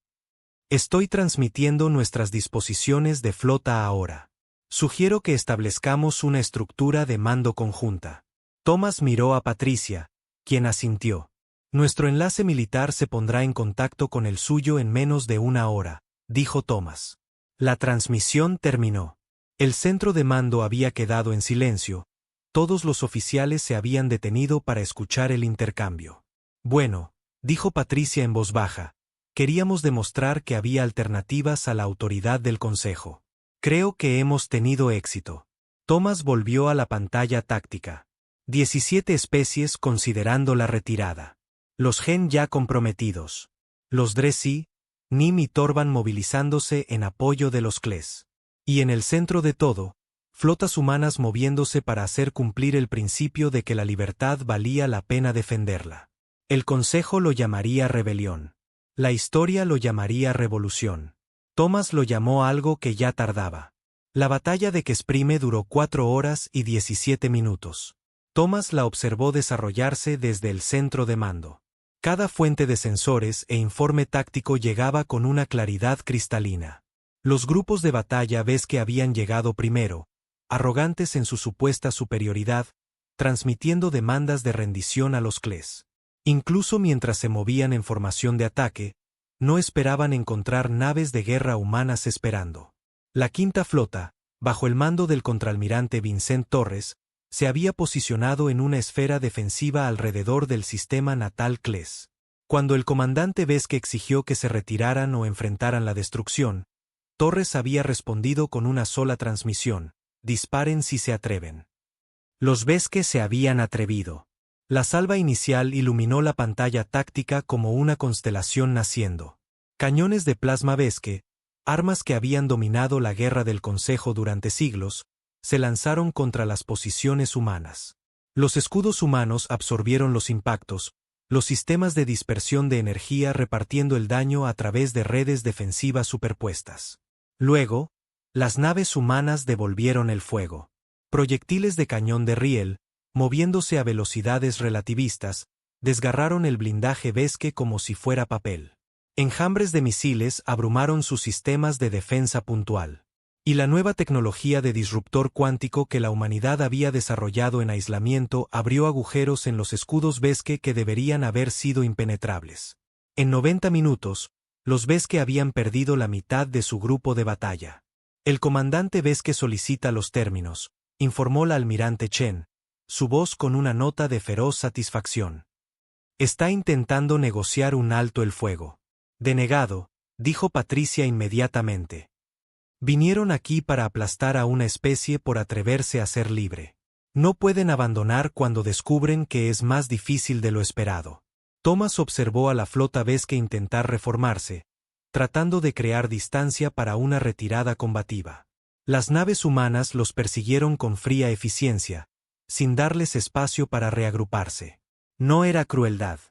Estoy transmitiendo nuestras disposiciones de flota ahora. Sugiero que establezcamos una estructura de mando conjunta. Thomas miró a Patricia, quien asintió. Nuestro enlace militar se pondrá en contacto con el suyo en menos de una hora, dijo Thomas. La transmisión terminó. El centro de mando había quedado en silencio. Todos los oficiales se habían detenido para escuchar el intercambio. Bueno, dijo Patricia en voz baja. Queríamos demostrar que había alternativas a la autoridad del Consejo. Creo que hemos tenido éxito. Thomas volvió a la pantalla táctica. 17 especies considerando la retirada. Los Gen ya comprometidos. Los Dresi, Nim y Torban movilizándose en apoyo de los Kles. Y en el centro de todo, flotas humanas moviéndose para hacer cumplir el principio de que la libertad valía la pena defenderla. El Consejo lo llamaría rebelión. La historia lo llamaría revolución. Thomas lo llamó algo que ya tardaba. La batalla de Kesprime duró 4 horas y 17 minutos. Thomas la observó desarrollarse desde el centro de mando. Cada fuente de sensores e informe táctico llegaba con una claridad cristalina. Los grupos de batalla ves que habían llegado primero, arrogantes en su supuesta superioridad, transmitiendo demandas de rendición a los Kles. Incluso mientras se movían en formación de ataque, no esperaban encontrar naves de guerra humanas esperando. La quinta flota, bajo el mando del contraalmirante Vincent Torres, se había posicionado en una esfera defensiva alrededor del sistema natal Kles. Cuando el comandante Vesque exigió que se retiraran o enfrentaran la destrucción, Torres había respondido con una sola transmisión: disparen si se atreven. Los Vesque se habían atrevido. La salva inicial iluminó la pantalla táctica como una constelación naciendo. Cañones de plasma Vesque, armas que habían dominado la guerra del Consejo durante siglos, se lanzaron contra las posiciones humanas. Los escudos humanos absorbieron los impactos, los sistemas de dispersión de energía repartiendo el daño a través de redes defensivas superpuestas. Luego, las naves humanas devolvieron el fuego. Proyectiles de cañón de riel, moviéndose a velocidades relativistas, desgarraron el blindaje Vesque como si fuera papel. Enjambres de misiles abrumaron sus sistemas de defensa puntual. Y la nueva tecnología de disruptor cuántico que la humanidad había desarrollado en aislamiento abrió agujeros en los escudos Vesque que deberían haber sido impenetrables. En 90 minutos, los Vesque habían perdido la mitad de su grupo de batalla. El comandante Vesque solicita los términos, informó la almirante Chen, su voz con una nota de feroz satisfacción. Está intentando negociar un alto el fuego. Denegado, dijo Patricia inmediatamente. Vinieron aquí para aplastar a una especie por atreverse a ser libre. No pueden abandonar cuando descubren que es más difícil de lo esperado. Thomas observó a la flota Vesque intentar reformarse, tratando de crear distancia para una retirada combativa. Las naves humanas los persiguieron con fría eficiencia, sin darles espacio para reagruparse. No era crueldad.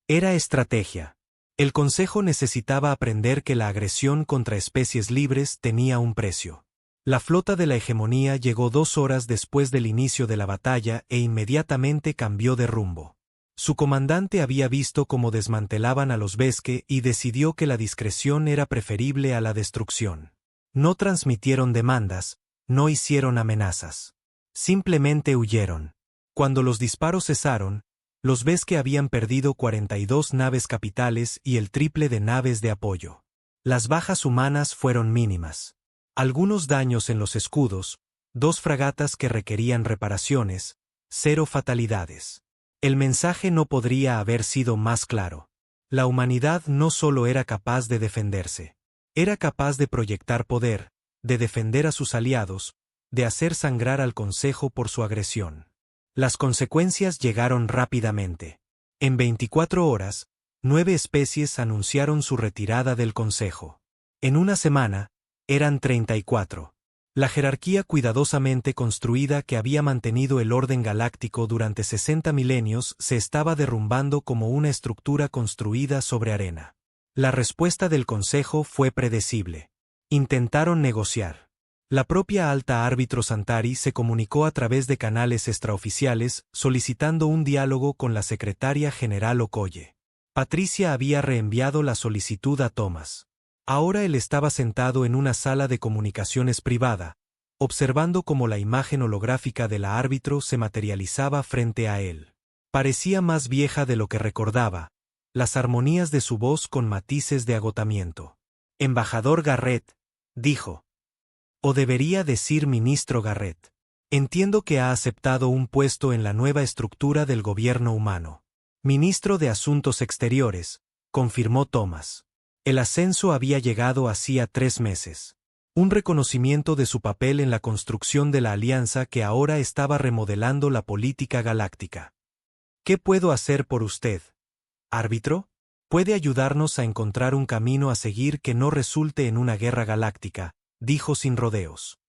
Era estrategia. El Consejo necesitaba aprender que la agresión contra especies libres tenía un precio. La flota de la hegemonía llegó 2 horas después del inicio de la batalla e inmediatamente cambió de rumbo. Su comandante había visto cómo desmantelaban a los Vesque y decidió que la discreción era preferible a la destrucción. No transmitieron demandas, no hicieron amenazas. Simplemente huyeron. Cuando los disparos cesaron, los Vesque habían perdido 42 naves capitales y el triple de naves de apoyo. Las bajas humanas fueron mínimas. Algunos daños en los escudos, 2 fragatas que requerían reparaciones, 0 fatalidades. El mensaje no podría haber sido más claro. La humanidad no solo era capaz de defenderse, era capaz de proyectar poder, de defender a sus aliados, de hacer sangrar al Consejo por su agresión. Las consecuencias llegaron rápidamente. En 24 horas, 9 especies anunciaron su retirada del Consejo. En una semana, eran 34. La jerarquía cuidadosamente construida que había mantenido el orden galáctico durante 60 milenios se estaba derrumbando como una estructura construida sobre arena. La respuesta del Consejo fue predecible. Intentaron negociar. La propia alta árbitro Santari se comunicó a través de canales extraoficiales solicitando un diálogo con la secretaria general Okoye. Patricia había reenviado la solicitud a Thomas. Ahora él estaba sentado en una sala de comunicaciones privada, observando cómo la imagen holográfica de la árbitro se materializaba frente a él. Parecía más vieja de lo que recordaba, las armonías de su voz con matices de agotamiento. Embajador Garrett, dijo. O debería decir ministro Garrett. Entiendo que ha aceptado un puesto en la nueva estructura del gobierno humano. Ministro de Asuntos Exteriores, confirmó Thomas. El ascenso había llegado hacía 3 meses. Un reconocimiento de su papel en la construcción de la alianza que ahora estaba remodelando la política galáctica. ¿Qué puedo hacer por usted, árbitro? Puede ayudarnos a encontrar un camino a seguir que no resulte en una guerra galáctica, dijo sin rodeos.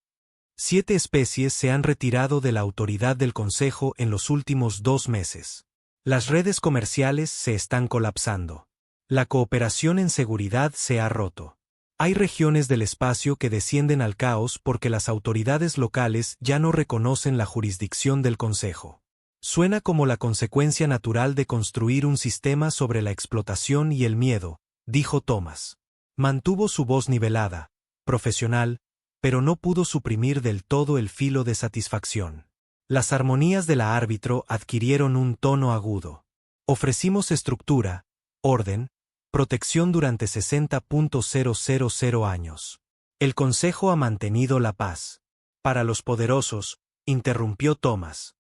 7 especies se han retirado de la autoridad del Consejo en los últimos 2 meses. Las redes comerciales se están colapsando. La cooperación en seguridad se ha roto. Hay regiones del espacio que descienden al caos porque las autoridades locales ya no reconocen la jurisdicción del Consejo. Suena como la consecuencia natural de construir un sistema sobre la explotación y el miedo, dijo Thomas. Mantuvo su voz nivelada, profesional, pero no pudo suprimir del todo el filo de satisfacción. Las armonías de la árbitro adquirieron un tono agudo. Ofrecimos estructura, orden, protección durante 60.000 años. El Consejo ha mantenido la paz. Para los poderosos, interrumpió Thomas.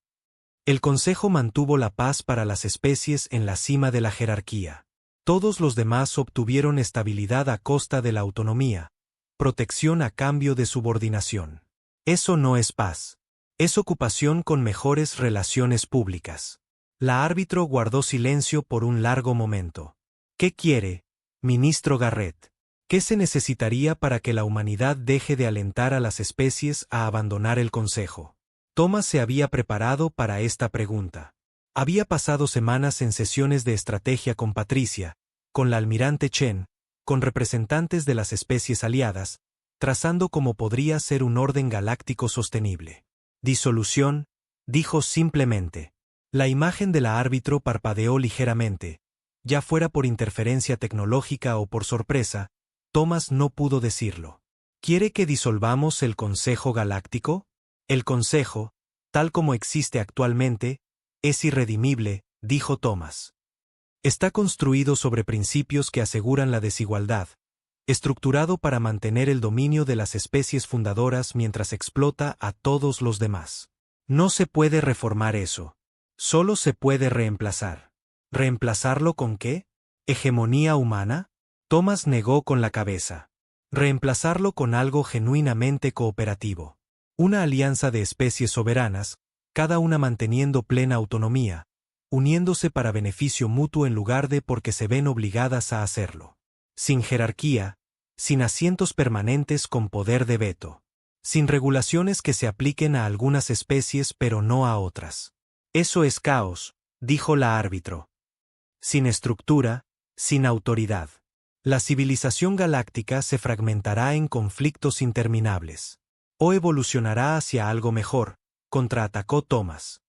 El Consejo mantuvo la paz para las especies en la cima de la jerarquía. Todos los demás obtuvieron estabilidad a costa de la autonomía, protección a cambio de subordinación. Eso no es paz. Es ocupación con mejores relaciones públicas. La árbitro guardó silencio por un largo momento. ¿Qué quiere, ministro Garrett? ¿Qué se necesitaría para que la humanidad deje de alentar a las especies a abandonar el Consejo? Thomas se había preparado para esta pregunta. Había pasado semanas en sesiones de estrategia con Patricia, con la almirante Chen, con representantes de las especies aliadas, trazando cómo podría ser un orden galáctico sostenible. Disolución, dijo simplemente. La imagen de la árbitro parpadeó ligeramente. Ya fuera por interferencia tecnológica o por sorpresa, Thomas no pudo decirlo. ¿Quiere que disolvamos el Consejo Galáctico? El Consejo, tal como existe actualmente, es irredimible, dijo Thomas. Está construido sobre principios que aseguran la desigualdad, estructurado para mantener el dominio de las especies fundadoras mientras explota a todos los demás. No se puede reformar eso. Solo se puede reemplazar. ¿Reemplazarlo con qué? ¿Hegemonía humana? Thomas negó con la cabeza. Reemplazarlo con algo genuinamente cooperativo. Una alianza de especies soberanas, cada una manteniendo plena autonomía, uniéndose para beneficio mutuo en lugar de porque se ven obligadas a hacerlo. Sin jerarquía, sin asientos permanentes con poder de veto. Sin regulaciones que se apliquen a algunas especies pero no a otras. Eso es caos, dijo la árbitro. Sin estructura, sin autoridad. La civilización galáctica se fragmentará en conflictos interminables. O evolucionará hacia algo mejor, contraatacó Thomas.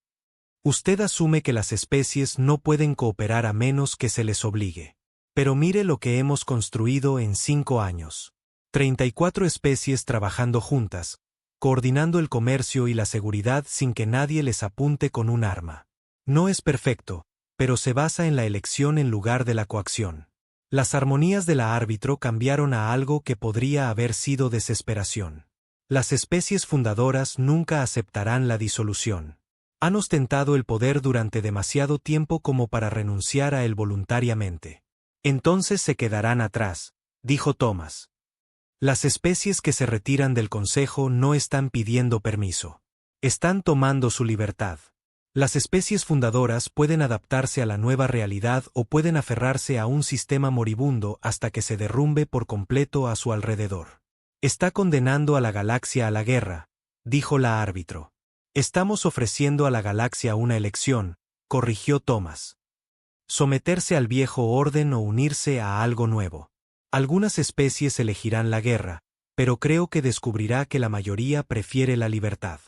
Usted asume que las especies no pueden cooperar a menos que se les obligue. Pero mire lo que hemos construido en 5 años. 34 especies trabajando juntas, coordinando el comercio y la seguridad sin que nadie les apunte con un arma. No es perfecto, pero se basa en la elección en lugar de la coacción. Las armonías de la árbitro cambiaron a algo que podría haber sido desesperación. Las especies fundadoras nunca aceptarán la disolución. Han ostentado el poder durante demasiado tiempo como para renunciar a él voluntariamente. Entonces se quedarán atrás, dijo Thomas. Las especies que se retiran del Consejo no están pidiendo permiso. Están tomando su libertad. Las especies fundadoras pueden adaptarse a la nueva realidad o pueden aferrarse a un sistema moribundo hasta que se derrumbe por completo a su alrededor. Está condenando a la galaxia a la guerra, dijo la árbitro. Estamos ofreciendo a la galaxia una elección, corrigió Thomas. Someterse al viejo orden o unirse a algo nuevo. Algunas especies elegirán la guerra, pero creo que descubrirá que la mayoría prefiere la libertad.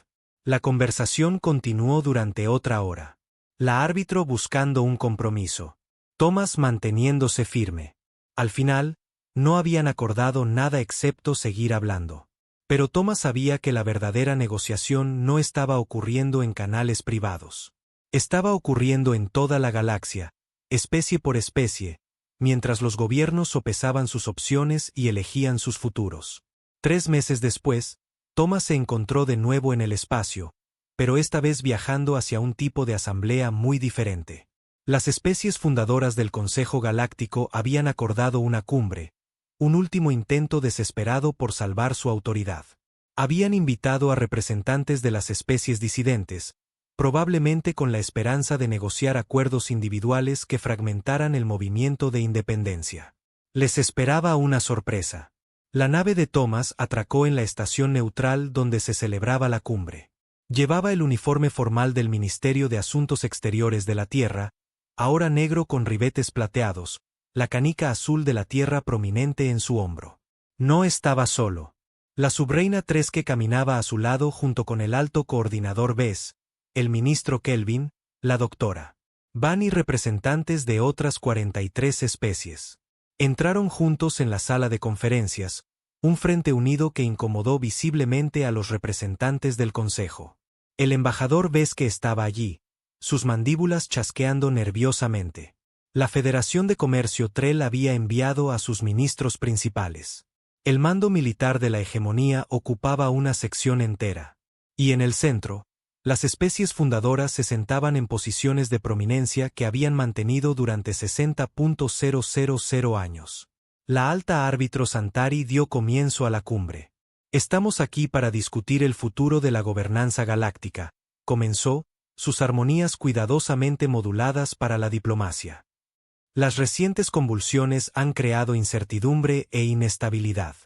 La conversación continuó durante otra hora. La árbitro buscando un compromiso. Thomas manteniéndose firme. Al final, no habían acordado nada excepto seguir hablando. Pero Thomas sabía que la verdadera negociación no estaba ocurriendo en canales privados. Estaba ocurriendo en toda la galaxia, especie por especie, mientras los gobiernos sopesaban sus opciones y elegían sus futuros. 3 meses después, Thomas se encontró de nuevo en el espacio, pero esta vez viajando hacia un tipo de asamblea muy diferente. Las especies fundadoras del Consejo Galáctico habían acordado una cumbre, un último intento desesperado por salvar su autoridad. Habían invitado a representantes de las especies disidentes, probablemente con la esperanza de negociar acuerdos individuales que fragmentaran el movimiento de independencia. Les esperaba una sorpresa. La nave de Thomas atracó en la estación neutral donde se celebraba la cumbre. Llevaba el uniforme formal del Ministerio de Asuntos Exteriores de la Tierra, ahora negro con ribetes plateados, la canica azul de la Tierra prominente en su hombro. No estaba solo. La subreina Tresque caminaba a su lado junto con el alto coordinador Bess, el ministro Kelvin, la doctora Van y representantes de otras 43 especies. Entraron juntos en la sala de conferencias, un frente unido que incomodó visiblemente a los representantes del Consejo. El embajador Bess que estaba allí, sus mandíbulas chasqueando nerviosamente. La Federación de Comercio Trell había enviado a sus ministros principales. El mando militar de la hegemonía ocupaba una sección entera. Y en el centro, las especies fundadoras se sentaban en posiciones de prominencia que habían mantenido durante 60.000 años. La alta árbitro Santari dio comienzo a la cumbre. Estamos aquí para discutir el futuro de la gobernanza galáctica, comenzó, sus armonías cuidadosamente moduladas para la diplomacia. Las recientes convulsiones han creado incertidumbre e inestabilidad.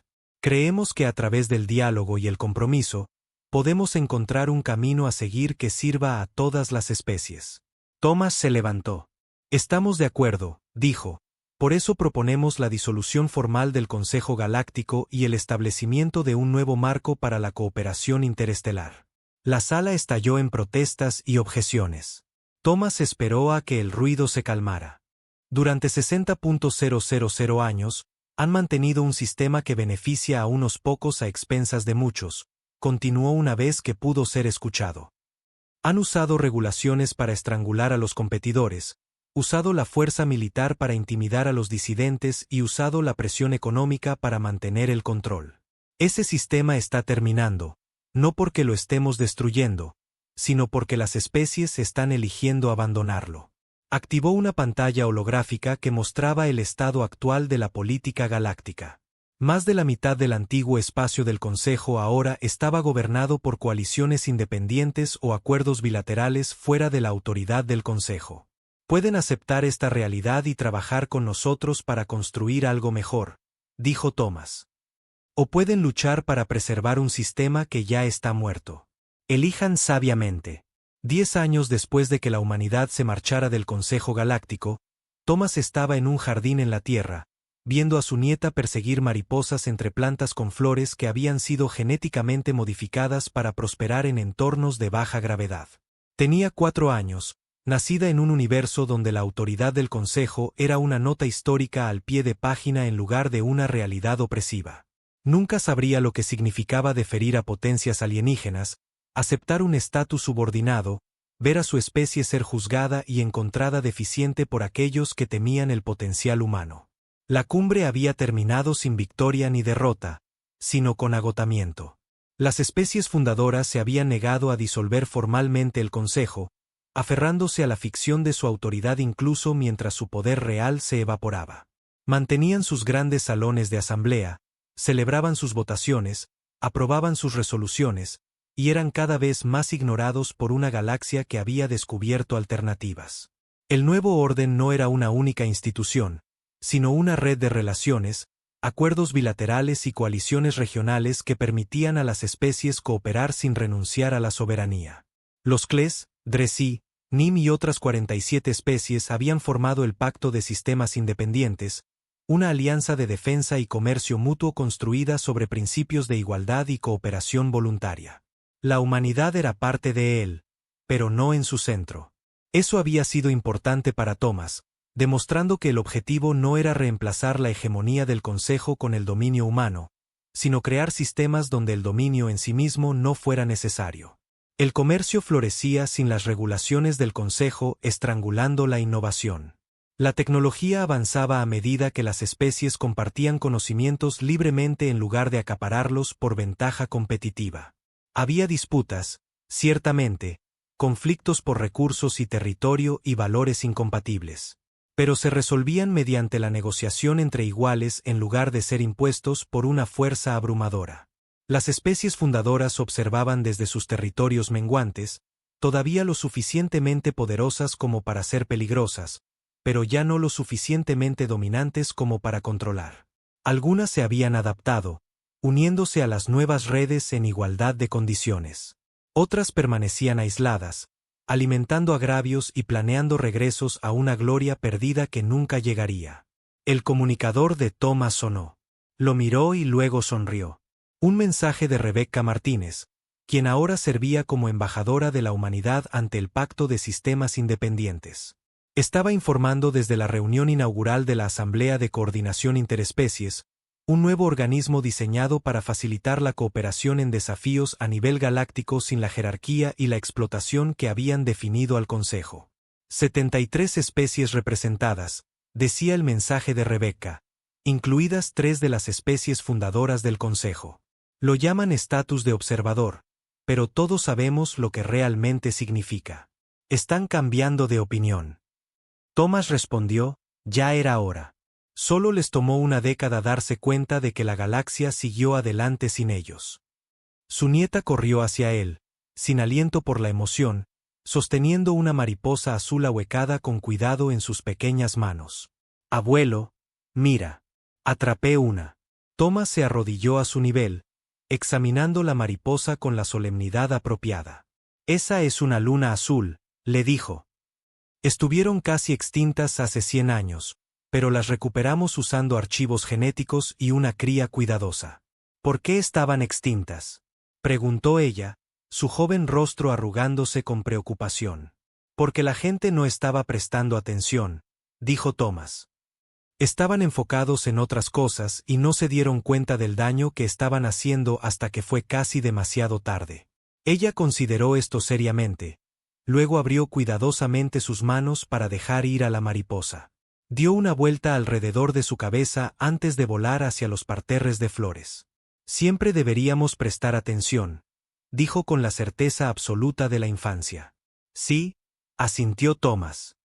Creemos que a través del diálogo y el compromiso, podemos encontrar un camino a seguir que sirva a todas las especies. Thomas se levantó. Estamos de acuerdo, dijo. Por eso proponemos la disolución formal del Consejo Galáctico y el establecimiento de un nuevo marco para la cooperación interestelar. La sala estalló en protestas y objeciones. Thomas esperó a que el ruido se calmara. Durante 60.000 años, han mantenido un sistema que beneficia a unos pocos a expensas de muchos, continuó una vez que pudo ser escuchado. Han usado regulaciones para estrangular a los competidores, usado la fuerza militar para intimidar a los disidentes y usado la presión económica para mantener el control. Ese sistema está terminando, no porque lo estemos destruyendo, sino porque las especies están eligiendo abandonarlo. Activó una pantalla holográfica que mostraba el estado actual de la política galáctica. Más de la mitad del antiguo espacio del Consejo ahora estaba gobernado por coaliciones independientes o acuerdos bilaterales fuera de la autoridad del Consejo. Pueden aceptar esta realidad y trabajar con nosotros para construir algo mejor, dijo Thomas. O pueden luchar para preservar un sistema que ya está muerto. Elijan sabiamente. 10 años después de que la humanidad se marchara del Consejo Galáctico, Thomas estaba en un jardín en la Tierra, viendo a su nieta perseguir mariposas entre plantas con flores que habían sido genéticamente modificadas para prosperar en entornos de baja gravedad. Tenía 4 años, nacida en un universo donde la autoridad del Consejo era una nota histórica al pie de página en lugar de una realidad opresiva. Nunca sabría lo que significaba deferir a potencias alienígenas, aceptar un estatus subordinado, ver a su especie ser juzgada y encontrada deficiente por aquellos que temían el potencial humano. La cumbre había terminado sin victoria ni derrota, sino con agotamiento. Las especies fundadoras se habían negado a disolver formalmente el Consejo, aferrándose a la ficción de su autoridad incluso mientras su poder real se evaporaba. Mantenían sus grandes salones de asamblea, celebraban sus votaciones, aprobaban sus resoluciones, y eran cada vez más ignorados por una galaxia que había descubierto alternativas. El nuevo orden no era una única institución, sino una red de relaciones, acuerdos bilaterales y coaliciones regionales que permitían a las especies cooperar sin renunciar a la soberanía. Los Cles, Dressi, Nim y otras 47 especies habían formado el Pacto de Sistemas Independientes, una alianza de defensa y comercio mutuo construida sobre principios de igualdad y cooperación voluntaria. La humanidad era parte de él, pero no en su centro. Eso había sido importante para Thomas, demostrando que el objetivo no era reemplazar la hegemonía del Consejo con el dominio humano, sino crear sistemas donde el dominio en sí mismo no fuera necesario. El comercio florecía sin las regulaciones del Consejo, estrangulando la innovación. La tecnología avanzaba a medida que las especies compartían conocimientos libremente en lugar de acapararlos por ventaja competitiva. Había disputas, ciertamente, conflictos por recursos y territorio y valores incompatibles. Pero se resolvían mediante la negociación entre iguales en lugar de ser impuestos por una fuerza abrumadora. Las especies fundadoras observaban desde sus territorios menguantes, todavía lo suficientemente poderosas como para ser peligrosas, pero ya no lo suficientemente dominantes como para controlar. Algunas se habían adaptado, uniéndose a las nuevas redes en igualdad de condiciones. Otras permanecían aisladas, alimentando agravios y planeando regresos a una gloria perdida que nunca llegaría. El comunicador de Thomas sonó. Lo miró y luego sonrió. Un mensaje de Rebecca Martínez, quien ahora servía como embajadora de la humanidad ante el Pacto de Sistemas Independientes. Estaba informando desde la reunión inaugural de la Asamblea de Coordinación Interespecies, un nuevo organismo diseñado para facilitar la cooperación en desafíos a nivel galáctico sin la jerarquía y la explotación que habían definido al Consejo. 73 especies representadas, decía el mensaje de Rebecca, incluidas 3 de las especies fundadoras del Consejo. Lo llaman estatus de observador, pero todos sabemos lo que realmente significa. Están cambiando de opinión. Thomas respondió, ya era hora. Solo les tomó una década darse cuenta de que la galaxia siguió adelante sin ellos. Su nieta corrió hacia él, sin aliento por la emoción, sosteniendo una mariposa azul ahuecada con cuidado en sus pequeñas manos. Abuelo, mira. Atrapé una. Thomas se arrodilló a su nivel, examinando la mariposa con la solemnidad apropiada. Esa es una luna azul, le dijo. Estuvieron casi extintas hace 100 años. Pero las recuperamos usando archivos genéticos y una cría cuidadosa. ¿Por qué estaban extintas?, preguntó ella, su joven rostro arrugándose con preocupación. Porque la gente no estaba prestando atención, dijo Thomas. Estaban enfocados en otras cosas y no se dieron cuenta del daño que estaban haciendo hasta que fue casi demasiado tarde. Ella consideró esto seriamente. Luego abrió cuidadosamente sus manos para dejar ir a la mariposa. Dio una vuelta alrededor de su cabeza antes de volar hacia los parterres de flores. Siempre deberíamos prestar atención, dijo con la certeza absoluta de la infancia. Sí, asintió Thomas.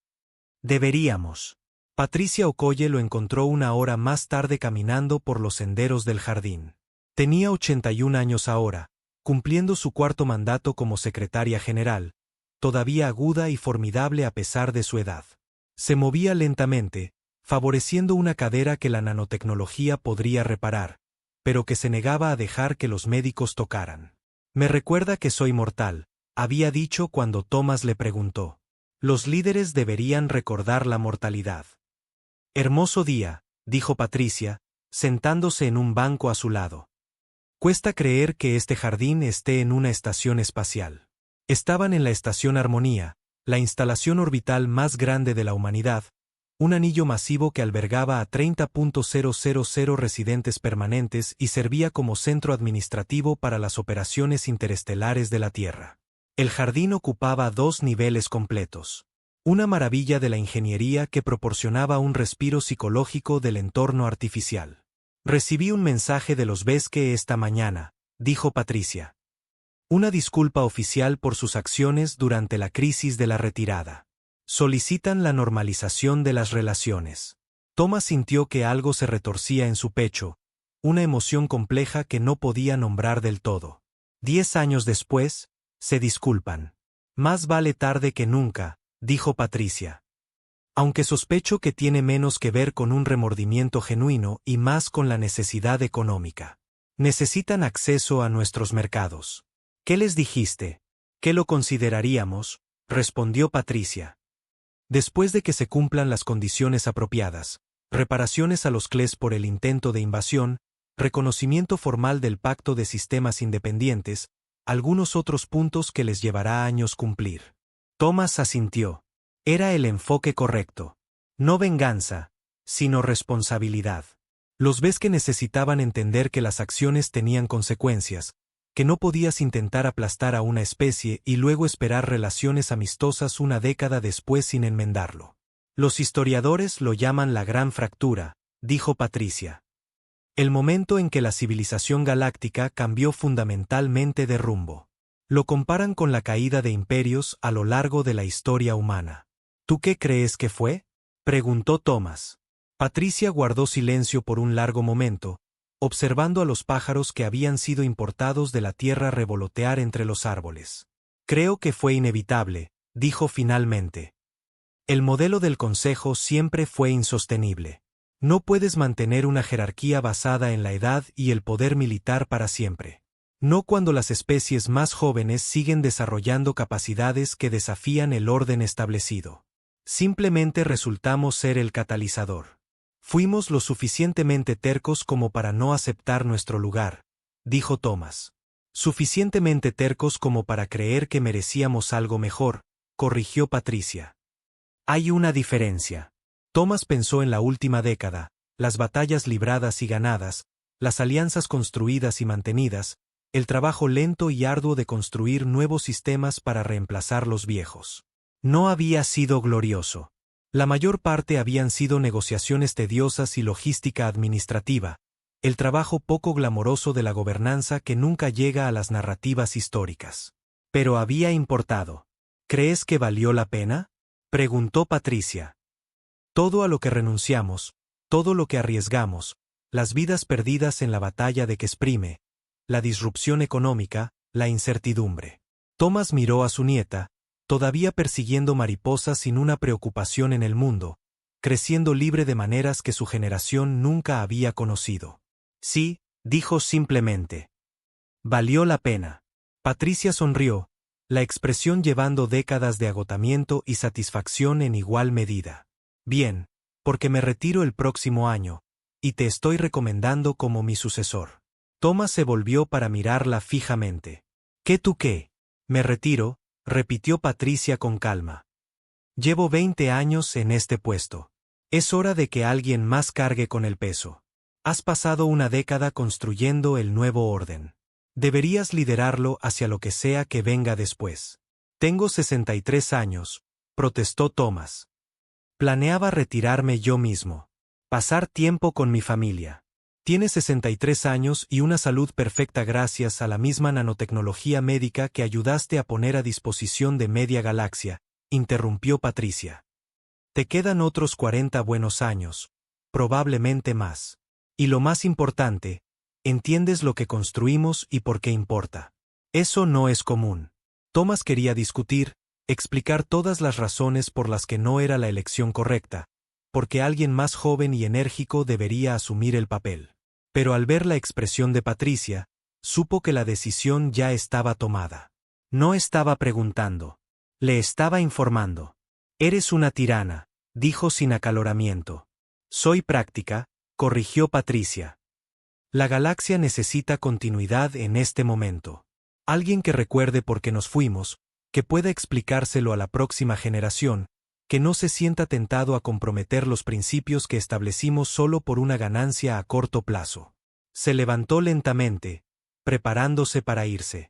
Deberíamos. Patricia Okoye lo encontró una hora más tarde caminando por los senderos del jardín. Tenía 81 años ahora, cumpliendo su 4º mandato como secretaria general, todavía aguda y formidable a pesar de su edad. Se movía lentamente, favoreciendo una cadera que la nanotecnología podría reparar, pero que se negaba a dejar que los médicos tocaran. Me recuerda que soy mortal, había dicho cuando Thomas le preguntó. Los líderes deberían recordar la mortalidad. Hermoso día, dijo Patricia, sentándose en un banco a su lado. Cuesta creer que este jardín esté en una estación espacial. Estaban en la estación Armonía, la instalación orbital más grande de la humanidad, un anillo masivo que albergaba a 30.000 residentes permanentes y servía como centro administrativo para las operaciones interestelares de la Tierra. El jardín ocupaba 2 niveles completos. Una maravilla de la ingeniería que proporcionaba un respiro psicológico del entorno artificial. Recibí un mensaje de los Vesque esta mañana, dijo Patricia. Una disculpa oficial por sus acciones durante la crisis de la retirada. Solicitan la normalización de las relaciones. Thomas sintió que algo se retorcía en su pecho, una emoción compleja que no podía nombrar del todo. 10 años después, se disculpan. Más vale tarde que nunca, dijo Patricia. Aunque sospecho que tiene menos que ver con un remordimiento genuino y más con la necesidad económica. Necesitan acceso a nuestros mercados. ¿Qué les dijiste? ¿Qué lo consideraríamos?, respondió Patricia. Después de que se cumplan las condiciones apropiadas, reparaciones a los CLES por el intento de invasión, reconocimiento formal del Pacto de Sistemas Independientes, algunos otros puntos que les llevará años cumplir. Thomas asintió. Era el enfoque correcto. No venganza, sino responsabilidad. Los ves que necesitaban entender que las acciones tenían consecuencias, que no podías intentar aplastar a una especie y luego esperar relaciones amistosas una década después sin enmendarlo. Los historiadores lo llaman la gran fractura, dijo Patricia. El momento en que la civilización galáctica cambió fundamentalmente de rumbo. Lo comparan con la caída de imperios a lo largo de la historia humana. ¿Tú qué crees que fue?, preguntó Thomas. Patricia guardó silencio por un largo momento, observando a los pájaros que habían sido importados de la tierra revolotear entre los árboles. Creo que fue inevitable, dijo finalmente. El modelo del Consejo siempre fue insostenible. No puedes mantener una jerarquía basada en la edad y el poder militar para siempre. No cuando las especies más jóvenes siguen desarrollando capacidades que desafían el orden establecido. Simplemente resultamos ser el catalizador. Fuimos lo suficientemente tercos como para no aceptar nuestro lugar, dijo Thomas. Suficientemente tercos como para creer que merecíamos algo mejor, corrigió Patricia. Hay una diferencia. Thomas pensó en la última década, las batallas libradas y ganadas, las alianzas construidas y mantenidas, el trabajo lento y arduo de construir nuevos sistemas para reemplazar los viejos. No había sido glorioso. La mayor parte habían sido negociaciones tediosas y logística administrativa, el trabajo poco glamoroso de la gobernanza que nunca llega a las narrativas históricas. Pero había importado. ¿Crees que valió la pena?, preguntó Patricia. Todo a lo que renunciamos, todo lo que arriesgamos, las vidas perdidas en la batalla de que exprime, la disrupción económica, la incertidumbre. Thomas miró a su nieta, todavía persiguiendo mariposas sin una preocupación en el mundo, creciendo libre de maneras que su generación nunca había conocido. Sí, dijo simplemente. Valió la pena. Patricia sonrió, la expresión llevando décadas de agotamiento y satisfacción en igual medida. Bien, porque me retiro el próximo año, y te estoy recomendando como mi sucesor. Thomas se volvió para mirarla fijamente. ¿Qué tú qué? Me retiro, repitió Patricia con calma. Llevo 20 años en este puesto. Es hora de que alguien más cargue con el peso. Has pasado una década construyendo el nuevo orden. Deberías liderarlo hacia lo que sea que venga después. Tengo 63 años, protestó Thomas. Planeaba retirarme yo mismo. Pasar tiempo con mi familia. Tienes 63 años y una salud perfecta gracias a la misma nanotecnología médica que ayudaste a poner a disposición de media galaxia, interrumpió Patricia. Te quedan otros 40 buenos años, probablemente más. Y lo más importante, entiendes lo que construimos y por qué importa. Eso no es común. Thomas quería discutir, explicar todas las razones por las que no era la elección correcta, porque alguien más joven y enérgico debería asumir el papel. Pero al ver la expresión de Patricia, supo que la decisión ya estaba tomada. No estaba preguntando. Le estaba informando. Eres una tirana, dijo sin acaloramiento. Soy práctica, corrigió Patricia. La galaxia necesita continuidad en este momento. Alguien que recuerde por qué nos fuimos, que pueda explicárselo a la próxima generación, que no se sienta tentado a comprometer los principios que establecimos solo por una ganancia a corto plazo. Se levantó lentamente, preparándose para irse.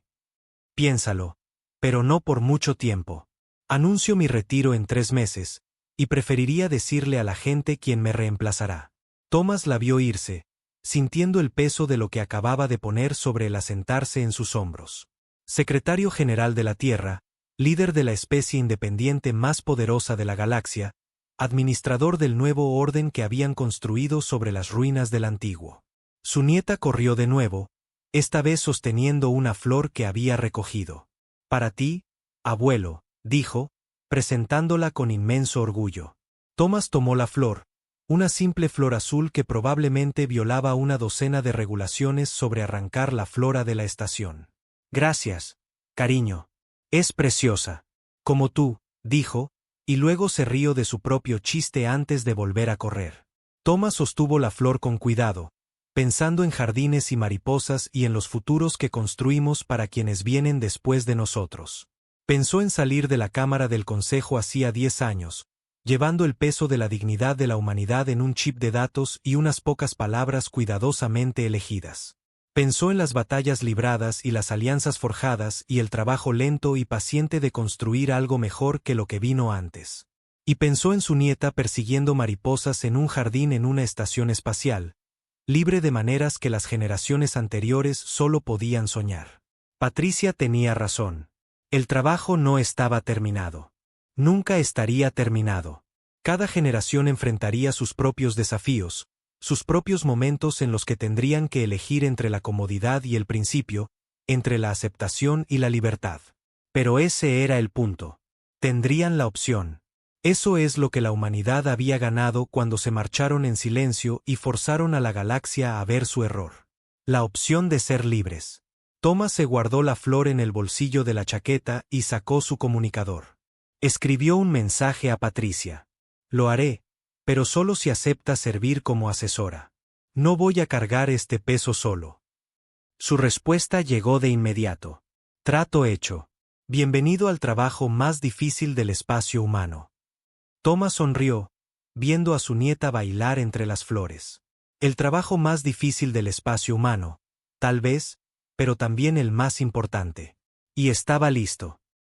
Piénsalo, pero no por mucho tiempo. Anuncio mi retiro en 3 meses, y preferiría decirle a la gente quién me reemplazará. Thomas la vio irse, sintiendo el peso de lo que acababa de poner sobre el asentarse en sus hombros. Secretario General de la Tierra, líder de la especie independiente más poderosa de la galaxia, administrador del nuevo orden que habían construido sobre las ruinas del antiguo. Su nieta corrió de nuevo, esta vez sosteniendo una flor que había recogido. Para ti, abuelo, dijo, presentándola con inmenso orgullo. Thomas tomó la flor, una simple flor azul que probablemente violaba una docena de regulaciones sobre arrancar la flora de la estación. Gracias, cariño. Es preciosa. Como tú, dijo, y luego se rió de su propio chiste antes de volver a correr. Thomas sostuvo la flor con cuidado, pensando en jardines y mariposas y en los futuros que construimos para quienes vienen después de nosotros. Pensó en salir de la Cámara del Consejo hacía 10 años, llevando el peso de la dignidad de la humanidad en un chip de datos y unas pocas palabras cuidadosamente elegidas. Pensó en las batallas libradas y las alianzas forjadas y el trabajo lento y paciente de construir algo mejor que lo que vino antes. Y pensó en su nieta persiguiendo mariposas en un jardín en una estación espacial, libre de maneras que las generaciones anteriores solo podían soñar. Patricia tenía razón. El trabajo no estaba terminado. Nunca estaría terminado. Cada generación enfrentaría sus propios desafíos, sus propios momentos en los que tendrían que elegir entre la comodidad y el principio, entre la aceptación y la libertad. Pero ese era el punto. Tendrían la opción. Eso es lo que la humanidad había ganado cuando se marcharon en silencio y forzaron a la galaxia a ver su error. La opción de ser libres. Thomas se guardó la flor en el bolsillo de la chaqueta y sacó su comunicador. Escribió un mensaje a Patricia. Lo haré, pero solo si acepta servir como asesora. No voy a cargar este peso solo. Su respuesta llegó de inmediato. Trato hecho. Bienvenido al trabajo más difícil del espacio humano. Thomas sonrió, viendo a su nieta bailar entre las flores. El trabajo más difícil del espacio humano, tal vez, pero también el más importante. Y estaba listo.